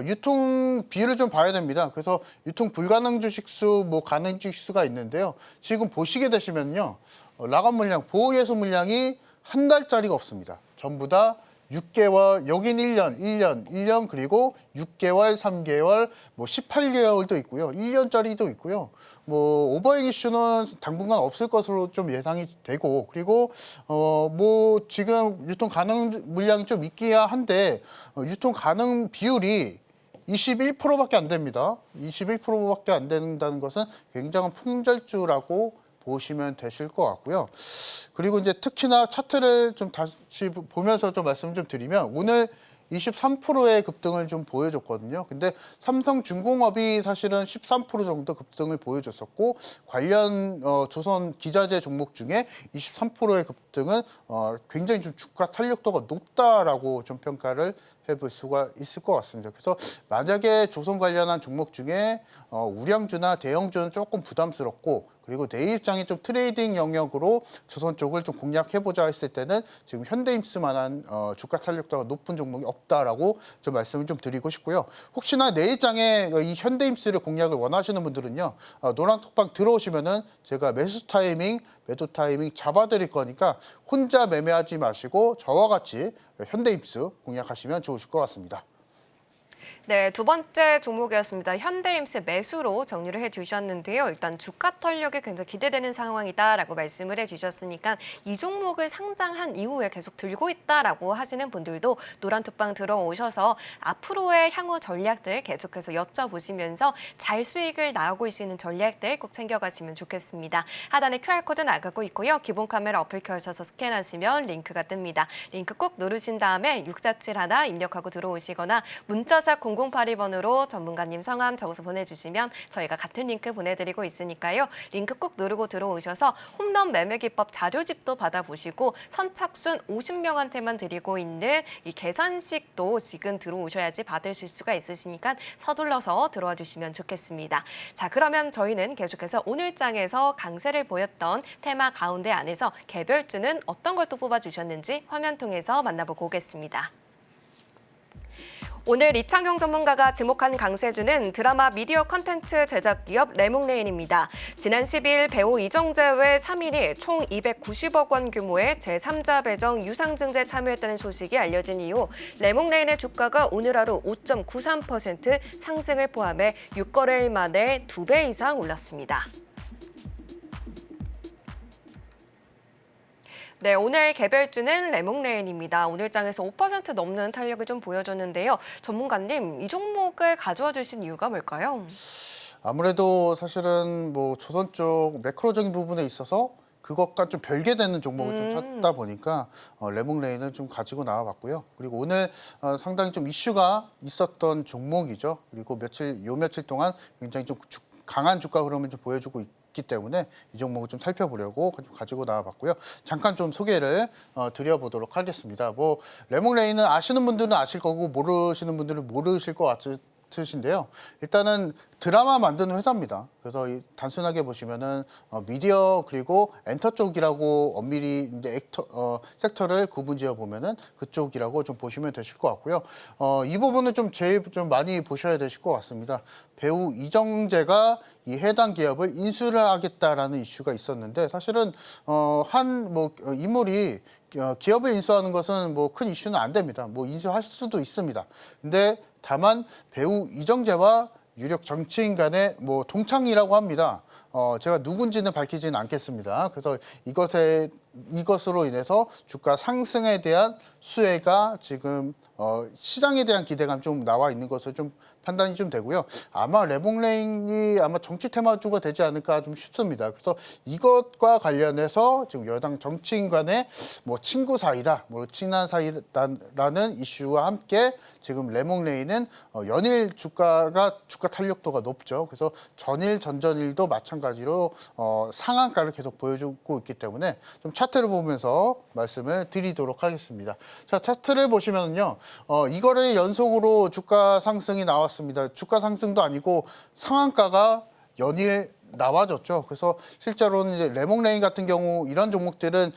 유통 비율을 좀 봐야 됩니다. 그래서 유통 불가능 주식수, 뭐 가능 주식수가 있는데요. 지금 보시게 되시면요, 라간 물량, 보호예수 물량이 한 달짜리가 없습니다. 전부 다 6개월, 여긴 1년 그리고 6개월, 3개월, 뭐 18개월도 있고요. 1년짜리도 있고요. 뭐 오버행 이슈는 당분간 없을 것으로 좀 예상이 되고 그리고 뭐 지금 유통 가능 물량이 좀 있기야 한데 유통 가능 비율이 21%밖에 안 됩니다. 21%밖에 안 된다는 것은 굉장한 품절주라고 보시면 되실 것 같고요. 그리고 이제 특히나 차트를 좀 다시 보면서 좀 말씀 좀 드리면 오늘 23%의 급등을 좀 보여줬거든요. 근데 삼성중공업이 사실은 13% 정도 급등을 보여줬었고 관련 조선 기자재 종목 중에 23%의 등은 굉장히 좀 주가 탄력도가 높다라고 좀 평가를 해볼 수가 있을 것 같습니다. 그래서 만약에 조선 관련한 종목 중에 우량주나 대형주는 조금 부담스럽고 그리고 내 입장에 좀 트레이딩 영역으로 조선 쪽을 좀 공략해보자 했을 때는 지금 현대임스만한 주가 탄력도가 높은 종목이 없다라고 좀 말씀을 좀 드리고 싶고요. 혹시나 내 입장에 이 현대임스를 공략을 원하시는 분들은요. 노란톡방 들어오시면은 제가 매수 타이밍, 매도 타이밍 잡아드릴 거니까 혼자 매매하지 마시고 저와 같이 현대임스 공략하시면 좋으실 것 같습니다. 네, 두 번째 종목이었습니다. 현대임스 매수로 정리를 해주셨는데요. 일단 주가 탄력이 굉장히 기대되는 상황이다라고 말씀을 해주셨으니까 이 종목을 상장한 이후에 계속 들고 있다라고 하시는 분들도 노란톡방 들어오셔서 앞으로의 향후 전략들 계속해서 여쭤보시면서 잘 수익을 나오고 있는 전략들 꼭 챙겨가시면 좋겠습니다. 하단에 QR코드 나가고 있고요. 기본 카메라 어플 켜셔서 스캔하시면 링크가 뜹니다. 링크 꼭 누르신 다음에 6471 입력하고 들어오시거나 문자샵 0082번으로 전문가님 성함 적어서 보내주시면 저희가 같은 링크 보내드리고 있으니까요. 링크 꼭 누르고 들어오셔서 홈런 매매 기법 자료집도 받아보시고 선착순 50명한테만 드리고 있는 이 계산식도 지금 들어오셔야지 받으실 수가 있으시니까 서둘러서 들어와 주시면 좋겠습니다. 자, 그러면 저희는 계속해서 오늘 장에서 강세를 보였던 테마 가운데 안에서 개별주는 어떤 걸 또 뽑아주셨는지 화면 통해서 만나보고 오겠습니다. 오늘 이창용 전문가가 지목한 강세주는 드라마 미디어 컨텐츠 제작 기업 레몽레인입니다. 지난 10일 배우 이정재 외 3인이 총 290억 원 규모의 제3자 배정 유상증자에 참여했다는 소식이 알려진 이후 레몽레인의 주가가 오늘 하루 5.93% 상승을 포함해 6거래일 만에 2배 이상 올랐습니다. 네, 오늘 개별주는 레몽레인입니다. 오늘 장에서 5% 넘는 탄력을 좀 보여줬는데요. 전문가님, 이 종목을 가져와 주신 이유가 뭘까요? 아무래도 사실은 뭐 조선 쪽 매크로적인 부분에 있어서 그것과 좀 별개되는 종목을 좀 찾다 보니까 레몽레인을 좀 가지고 나와봤고요. 그리고 오늘 상당히 좀 이슈가 있었던 종목이죠. 그리고 며칠 동안 굉장히 좀 강한 주가 흐름을 좀 보여주고 있기 때문에 이 종목을 좀 살펴보려고 가지고 나와봤고요. 잠깐 좀 소개를 드려보도록 하겠습니다. 뭐 레몽레인은 아시는 분들은 아실 거고 모르시는 분들은 모르실 것 같으신데요. 일단은 드라마 만드는 회사입니다. 그래서 단순하게 보시면은 미디어 그리고 엔터 쪽이라고 엄밀히 이제 섹터를 구분지어 보면은 그쪽이라고 좀 보시면 되실 것 같고요. 이 부분은 좀 제일 좀 많이 보셔야 되실 것 같습니다. 배우 이정재가 이 해당 기업을 인수를 하겠다라는 이슈가 있었는데 사실은 인물이 기업을 인수하는 것은 뭐 큰 이슈는 안 됩니다. 뭐 인수할 수도 있습니다. 근데 다만 배우 이정재와 유력 정치인 간의 뭐 동창이라고 합니다. 제가 누군지는 밝히지는 않겠습니다. 그래서 이것으로 인해서 주가 상승에 대한 수혜가 지금 시장에 대한 기대감 좀 나와 있는 것을 좀 판단이 좀 되고요. 아마 레몽레인이 아마 정치 테마주가 되지 않을까 좀 싶습니다. 그래서 이것과 관련해서 지금 여당 정치인 간의 뭐 친구 사이다, 뭐 친한 사이라는 이슈와 함께 지금 레몽레인은 연일 주가 탄력도가 높죠. 그래서 전일, 전전일도 마찬가지로 상한가를 계속 보여주고 있기 때문에 좀 차트를 보면서 말씀을 드리도록 하겠습니다. 자, 차트를 보시면요, 이거를 연속으로 주가 상승이 나왔습니다. 주가 상승도 아니고 상한가가 연일 나와졌죠. 그래서 실제로는 이제 레몽레인 같은 경우 이런 종목들은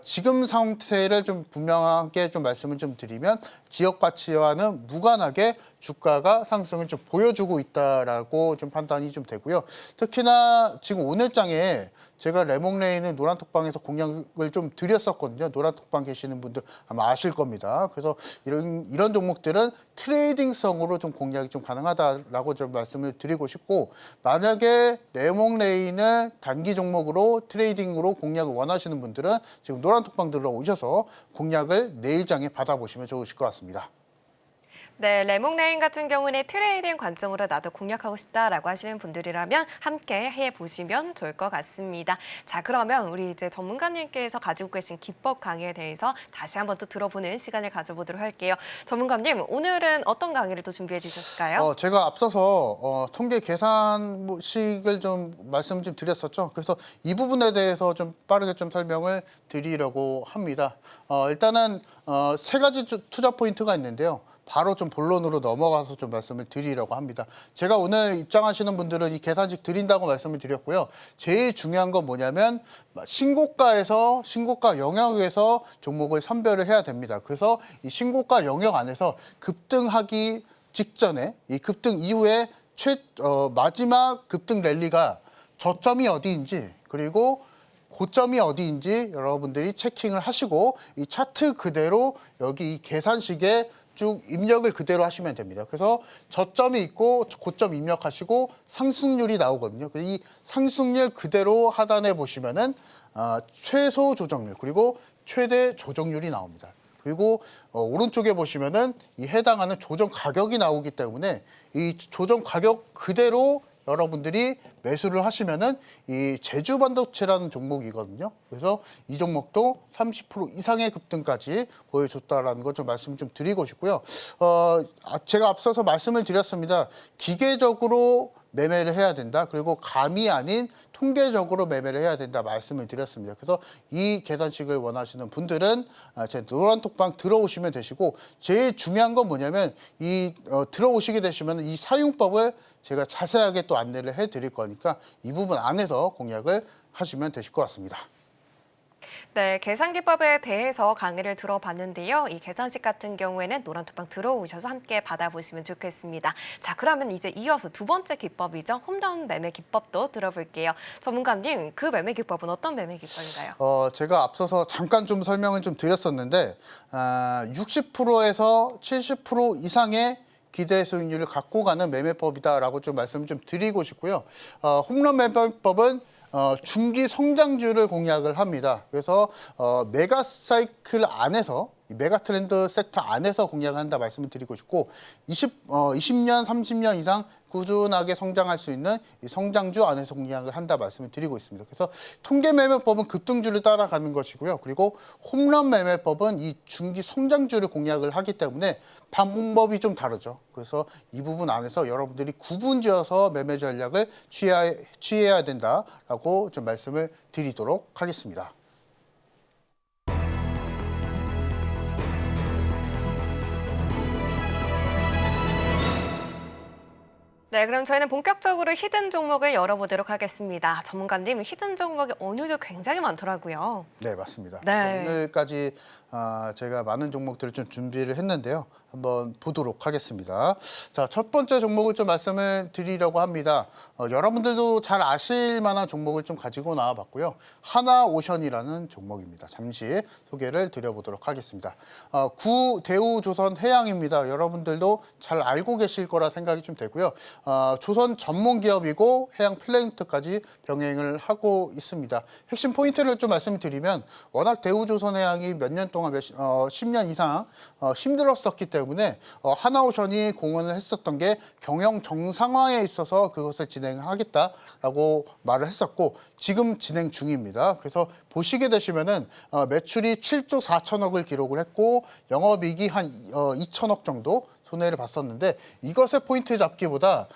지금 상태를 좀 분명하게 좀 말씀을 좀 드리면 기업 가치와는 무관하게 주가가 상승을 좀 보여주고 있다라고 좀 판단이 좀 되고요. 특히나 지금 오늘 장에 제가 레몽레인은 노란톡방에서 공략을 좀 드렸었거든요. 노란톡방 계시는 분들 아마 아실 겁니다. 그래서 이런 종목들은 트레이딩성으로 좀 공략이 좀 가능하다라고 좀 말씀을 드리고 싶고, 만약에 레몽레인을 단기 종목으로 트레이딩으로 공략을 원하시는 분들은 지금 노란톡방 들어오셔서 공략을 내일 장에 받아보시면 좋으실 것 같습니다. 네, 레몽레인 같은 경우는 트레이딩 관점으로 나도 공략하고 싶다라고 하시는 분들이라면 함께 해보시면 좋을 것 같습니다. 자, 그러면 우리 이제 전문가님께서 가지고 계신 기법 강의에 대해서 다시 한번 또 들어보는 시간을 가져보도록 할게요. 전문가님, 오늘은 어떤 강의를 또 준비해 주셨을까요? 제가 앞서서 통계 계산식을 좀 말씀 좀 드렸었죠. 그래서 이 부분에 대해서 좀 빠르게 좀 설명을 드리려고 합니다. 일단은 세 가지 투자 포인트가 있는데요. 바로 좀 본론으로 넘어가서 좀 말씀을 드리려고 합니다. 제가 오늘 입장하시는 분들은 이 계산식 드린다고 말씀을 드렸고요. 제일 중요한 건 뭐냐면 신고가 영역에서 종목을 선별을 해야 됩니다. 그래서 이 신고가 영역 안에서 급등하기 직전에 이 급등 이후에 마지막 급등 랠리가 저점이 어디인지 그리고 고점이 어디인지 여러분들이 체킹을 하시고 이 차트 그대로 여기 이 계산식에 쭉 입력을 그대로 하시면 됩니다. 그래서 저점이 있고 고점 입력하시고 상승률이 나오거든요. 그래서 이 상승률 그대로 하단에 보시면은 최소 조정률 그리고 최대 조정률이 나옵니다. 그리고 오른쪽에 보시면은 이 해당하는 조정 가격이 나오기 때문에 이 조정 가격 그대로 여러분들이 매수를 하시면은 이 제주반도체라는 종목이거든요. 그래서 이 종목도 30% 이상의 급등까지 보여줬다라는 거 좀 말씀 좀 드리고 싶고요. 제가 앞서서 말씀을 드렸습니다. 기계적으로 매매를 해야 된다. 그리고 감이 아닌 통계적으로 매매를 해야 된다 말씀을 드렸습니다. 그래서 이 계산식을 원하시는 분들은 제 노란톡방 들어오시면 되시고 제일 중요한 건 뭐냐면 들어오시게 되시면 이 사용법을 제가 자세하게 또 안내를 해드릴 거니까 이 부분 안에서 공략을 하시면 되실 것 같습니다. 네, 계산 기법에 대해서 강의를 들어봤는데요. 이 계산식 같은 경우에는 노란톡방 들어오셔서 함께 받아보시면 좋겠습니다. 자, 그러면 이제 이어서 두 번째 기법이죠. 홈런 매매 기법도 들어볼게요. 전문가님, 그 매매 기법은 어떤 매매 기법인가요? 제가 앞서서 잠깐 좀 설명을 좀 드렸었는데 60%에서 70% 이상의 기대 수익률을 갖고 가는 매매법이다라고 좀 말씀을 좀 드리고 싶고요. 홈런 매매법은 중기 성장주를 공략을 합니다. 그래서 메가 사이클 안에서 메가 트렌드 섹터 안에서 공략을 한다 말씀을 드리고 싶고 20년, 30년 이상 꾸준하게 성장할 수 있는 이 성장주 안에서 공략을 한다 말씀을 드리고 있습니다. 그래서 통계 매매법은 급등주를 따라가는 것이고요. 그리고 홈런 매매법은 이 중기 성장주를 공략을 하기 때문에 방법이 좀 다르죠. 그래서 이 부분 안에서 여러분들이 구분지어서 매매 전략을 취해야 된다라고 좀 말씀을 드리도록 하겠습니다. 네, 그럼 저희는 본격적으로 히든 종목을 열어보도록 하겠습니다. 전문가님, 히든 종목이 오늘도 굉장히 많더라고요. 네, 맞습니다. 네. 오늘까지 제가 많은 종목들을 좀 준비를 했는데요. 한번 보도록 하겠습니다. 자, 첫 번째 종목을 좀 말씀을 드리려고 합니다. 여러분들도 잘 아실 만한 종목을 좀 가지고 나와봤고요. 하나오션이라는 종목입니다. 잠시 소개를 드려보도록 하겠습니다. 구대우조선해양입니다. 여러분들도 잘 알고 계실 거라 생각이 좀 되고요. 조선 전문 기업이고 해양 플랜트까지 병행을 하고 있습니다. 핵심 포인트를 좀 말씀드리면 워낙 대우조선해양이 몇 년 동안 10년 이상 힘들었었기 때문에 하나오션이 공헌을 했었던 게 경영 정상화에 있어서 그것을 진행하겠다라고 말을 했었고 지금 진행 중입니다. 그래서 보시게 되시면은 매출이 7조 4천억을 기록을 했고 영업이익이 한 2천억 정도 손해를 봤었는데 이것의 포인트 잡기보다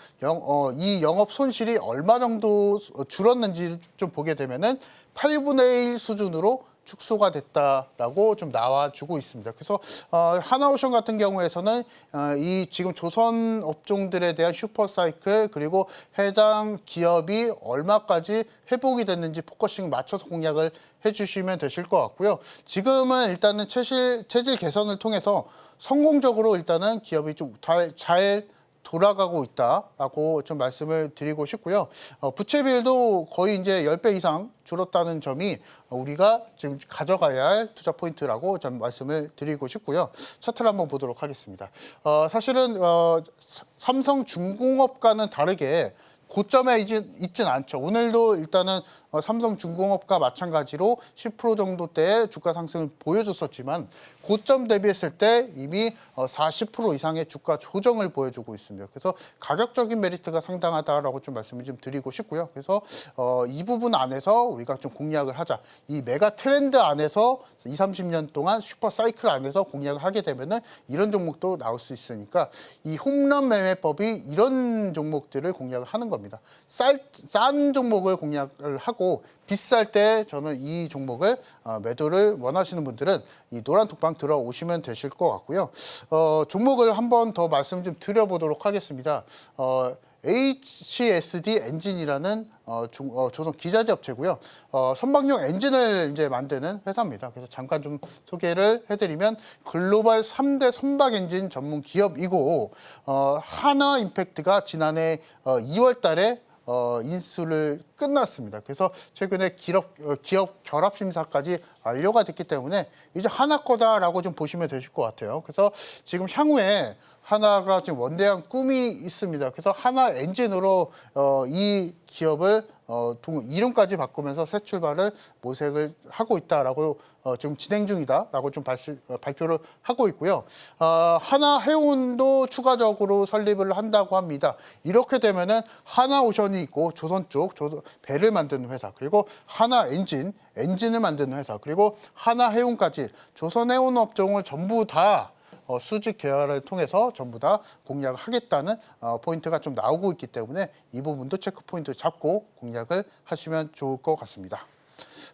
이 영업 손실이 얼마 정도 줄었는지 좀 보게 되면은 8분의 1 수준으로 축소가 됐다라고 좀 나와주고 있습니다. 그래서 하나오션 같은 경우에서는 이 지금 조선 업종들에 대한 슈퍼사이클 그리고 해당 기업이 얼마까지 회복이 됐는지 포커싱 맞춰서 공략을 해주시면 되실 것 같고요. 지금은 일단은 체질 개선을 통해서 성공적으로 일단은 기업이 좀 잘 돌아가고 있다라고 좀 말씀을 드리고 싶고요. 부채 비율도 거의 이제 10배 이상 줄었다는 점이 우리가 지금 가져가야 할 투자 포인트라고 좀 말씀을 드리고 싶고요. 차트를 한번 보도록 하겠습니다. 사실은 삼성중공업과는 다르게 고점에 있진 않죠. 오늘도 일단은 삼성중공업과 마찬가지로 10% 정도대의 주가 상승을 보여줬었지만 고점 대비했을 때 이미 40% 이상의 주가 조정을 보여주고 있습니다. 그래서 가격적인 메리트가 상당하다라고 좀 말씀을 좀 드리고 싶고요. 그래서 이 부분 안에서 우리가 좀 공략을 하자. 이 메가 트렌드 안에서 20, 30년 동안 슈퍼 사이클 안에서 공략을 하게 되면은 이런 종목도 나올 수 있으니까 이 홈런 매매법이 이런 종목들을 공략을 하는 겁니다. 싼 종목을 공략을 하고 비쌀 때 저는 이 종목을 매도를 원하시는 분들은 이 노란 톡방 들어오시면 되실 것 같고요. 종목을 한 번 더 말씀 좀 드려보도록 하겠습니다. HSD 엔진이라는 조선 기자재 업체고요. 선박용 엔진을 이제 만드는 회사입니다. 그래서 잠깐 좀 소개를 해드리면 글로벌 3대 선박 엔진 전문 기업이고 하나 임팩트가 지난해 2월 달에 인수를 끝났습니다. 그래서 최근에 기업 결합 심사까지 완료가 됐기 때문에 이제 하나 거다라고 좀 보시면 되실 것 같아요. 그래서 지금 향후에 하나가 지금 원대한 꿈이 있습니다. 그래서 하나 엔진으로 이 기업을 이름까지 바꾸면서 새 출발을 모색을 하고 있다라고 지금 진행 중이다라고 좀 발표를 하고 있고요. 하나 해운도 추가적으로 설립을 한다고 합니다. 이렇게 되면은 하나 오션이 있고 조선 쪽 배를 만드는 회사, 그리고 하나 엔진을 만드는 회사, 그리고 하나 해운까지 조선 해운 업종을 전부 다 수직 계열을 통해서 전부 다 공략을 하겠다는 포인트가 좀 나오고 있기 때문에 이 부분도 체크 포인트 잡고 공략을 하시면 좋을 것 같습니다.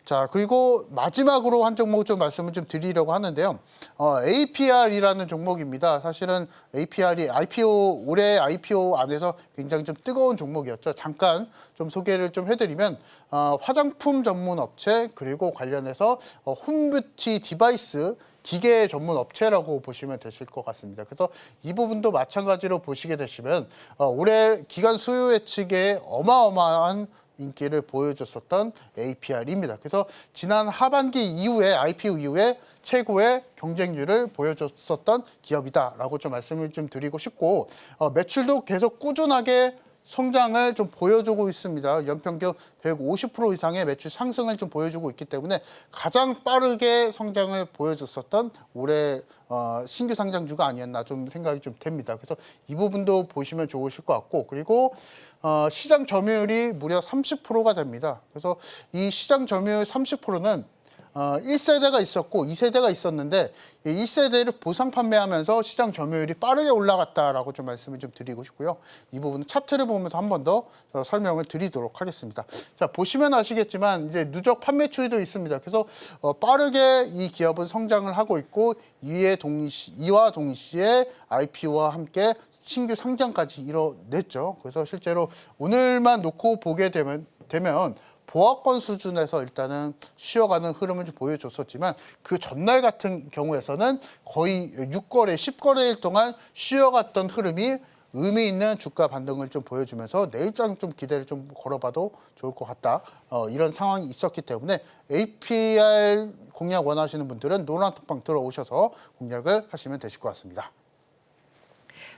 자, 그리고 마지막으로 한 종목을 좀 말씀을 좀 드리려고 하는데요. APR이라는 종목입니다. 사실은 APR이 올해 IPO 안에서 굉장히 좀 뜨거운 종목이었죠. 잠깐 좀 소개를 좀 해드리면 화장품 전문 업체, 그리고 관련해서 홈뷰티 디바이스 기계 전문 업체라고 보시면 되실 것 같습니다. 그래서 이 부분도 마찬가지로 보시게 되시면 올해 기간 수요 예측에 어마어마한 인기를 보여줬었던 APR입니다. 그래서 지난 하반기 이후에 IPO 이후에 최고의 경쟁률을 보여줬었던 기업이다라고 좀 말씀을 좀 드리고 싶고 매출도 계속 꾸준하게 성장을 좀 보여주고 있습니다. 연평균 150% 이상의 매출 상승을 좀 보여주고 있기 때문에 가장 빠르게 성장을 보여줬었던 올해 신규 상장주가 아니었나 좀 생각이 좀 됩니다. 그래서 이 부분도 보시면 좋으실 것 같고, 그리고 시장 점유율이 무려 30%가 됩니다. 그래서 이 시장 점유율 30%는 1세대가 있었고 2세대가 있었는데 1세대를 보상 판매하면서 시장 점유율이 빠르게 올라갔다라고 좀 말씀을 좀 드리고 싶고요. 이 부분은 차트를 보면서 한 번 더 설명을 드리도록 하겠습니다. 자, 보시면 아시겠지만 이제 누적 판매 추이도 있습니다. 그래서 빠르게 이 기업은 성장을 하고 있고 이와 동시에 IPO와 함께 신규 상장까지 이뤄냈죠. 그래서 실제로 오늘만 놓고 보게 되면 보합권 수준에서 일단은 쉬어가는 흐름을 좀 보여줬었지만 그 전날 같은 경우에서는 거의 6거래, 10거래일 동안 쉬어갔던 흐름이 의미 있는 주가 반등을 좀 보여주면서 내일장 좀 기대를 좀 걸어봐도 좋을 것 같다. 이런 상황이 있었기 때문에 APR 공략 원하시는 분들은 노란 톡방 들어오셔서 공략을 하시면 되실 것 같습니다.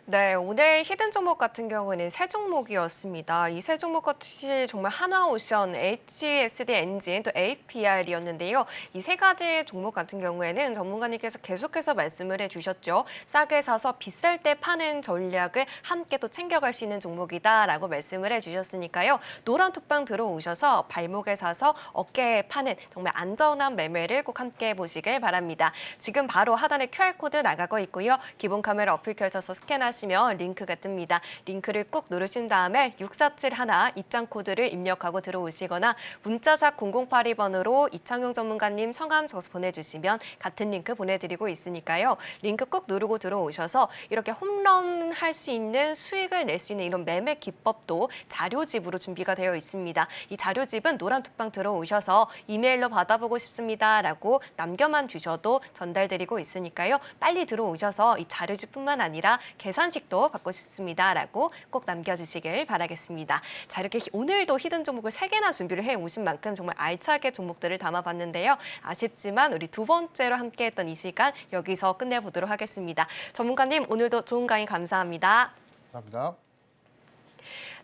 네, 오늘 히든 종목 같은 경우는 세 종목이었습니다. 이 세 종목 같이 정말 하나오션, HSD 엔진, 또 APR이었는데요. 이 세 가지 종목 같은 경우에는 전문가님께서 계속해서 말씀을 해주셨죠. 싸게 사서 비쌀 때 파는 전략을 함께 또 챙겨갈 수 있는 종목이다라고 말씀을 해주셨으니까요. 노란 톡방 들어오셔서 발목에 사서 어깨에 파는 정말 안전한 매매를 꼭 함께 보시길 바랍니다. 지금 바로 하단에 QR코드 나가고 있고요. 기본 카메라 어플 켜셔서 스캔하시면 링크가 뜹니다. 링크를 꼭 누르신 다음에 6471 입장 코드를 입력하고 들어오시거나 문자샵 0082번으로 이창용 전문가님 성함 적어서 보내주시면 같은 링크 보내드리고 있으니까요. 링크 꼭 누르고 들어오셔서 이렇게 홈런 할 수 있는 수익을 낼 수 있는 이런 매매 기법도 자료집으로 준비가 되어 있습니다. 이 자료집은 노란 톡방 들어오셔서 이메일로 받아보고 싶습니다라고 남겨만 주셔도 전달드리고 있으니까요. 빨리 들어오셔서 이 자료집뿐만 아니라 계산식도 받고 싶습니다라고 꼭 남겨주시길 바라겠습니다. 자, 이렇게 오늘도 히든 종목을 3개나 준비를 해오신 만큼 정말 알차게 종목들을 담아봤는데요. 아쉽지만 우리 두 번째로 함께했던 이 시간 여기서 끝내보도록 하겠습니다. 전문가님, 오늘도 좋은 강의 감사합니다. 감사합니다.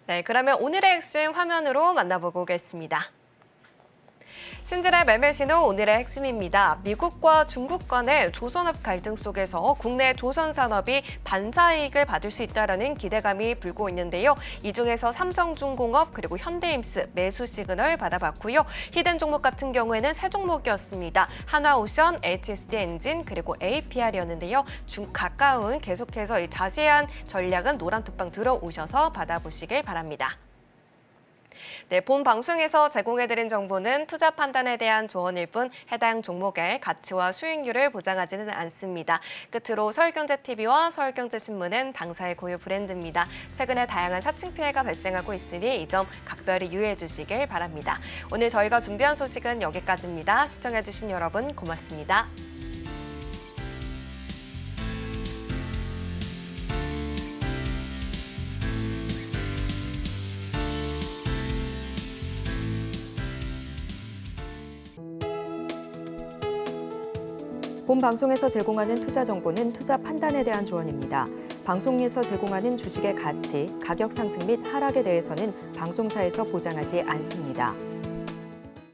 네, 그러면 오늘의 핵심 화면으로 만나보고 오겠습니다. 신드라 매매신호 오늘의 핵심입니다. 미국과 중국 간의 조선업 갈등 속에서 국내 조선산업이 반사이익을 받을 수 있다는 기대감이 불고 있는데요. 이 중에서 삼성중공업 그리고 현대임스 매수 시그널 받아봤고요. 히든 종목 같은 경우에는 세 종목이었습니다. 한화오션, HSD 엔진 그리고 APR이었는데요. 가까운 계속해서 이 자세한 전략은 노란톡방 들어오셔서 받아보시길 바랍니다. 네, 본 방송에서 제공해드린 정보는 투자 판단에 대한 조언일 뿐 해당 종목의 가치와 수익률을 보장하지는 않습니다. 끝으로 서울경제TV와 서울경제신문은 당사의 고유 브랜드입니다. 최근에 다양한 사칭 피해가 발생하고 있으니 이 점 각별히 유의해 주시길 바랍니다. 오늘 저희가 준비한 소식은 여기까지입니다. 시청해주신 여러분 고맙습니다. 본 방송에서 제공하는 투자 정보는 투자 판단에 대한 조언입니다. 방송에서 제공하는 주식의 가치, 가격 상승 및 하락에 대해서는 방송사에서 보장하지 않습니다.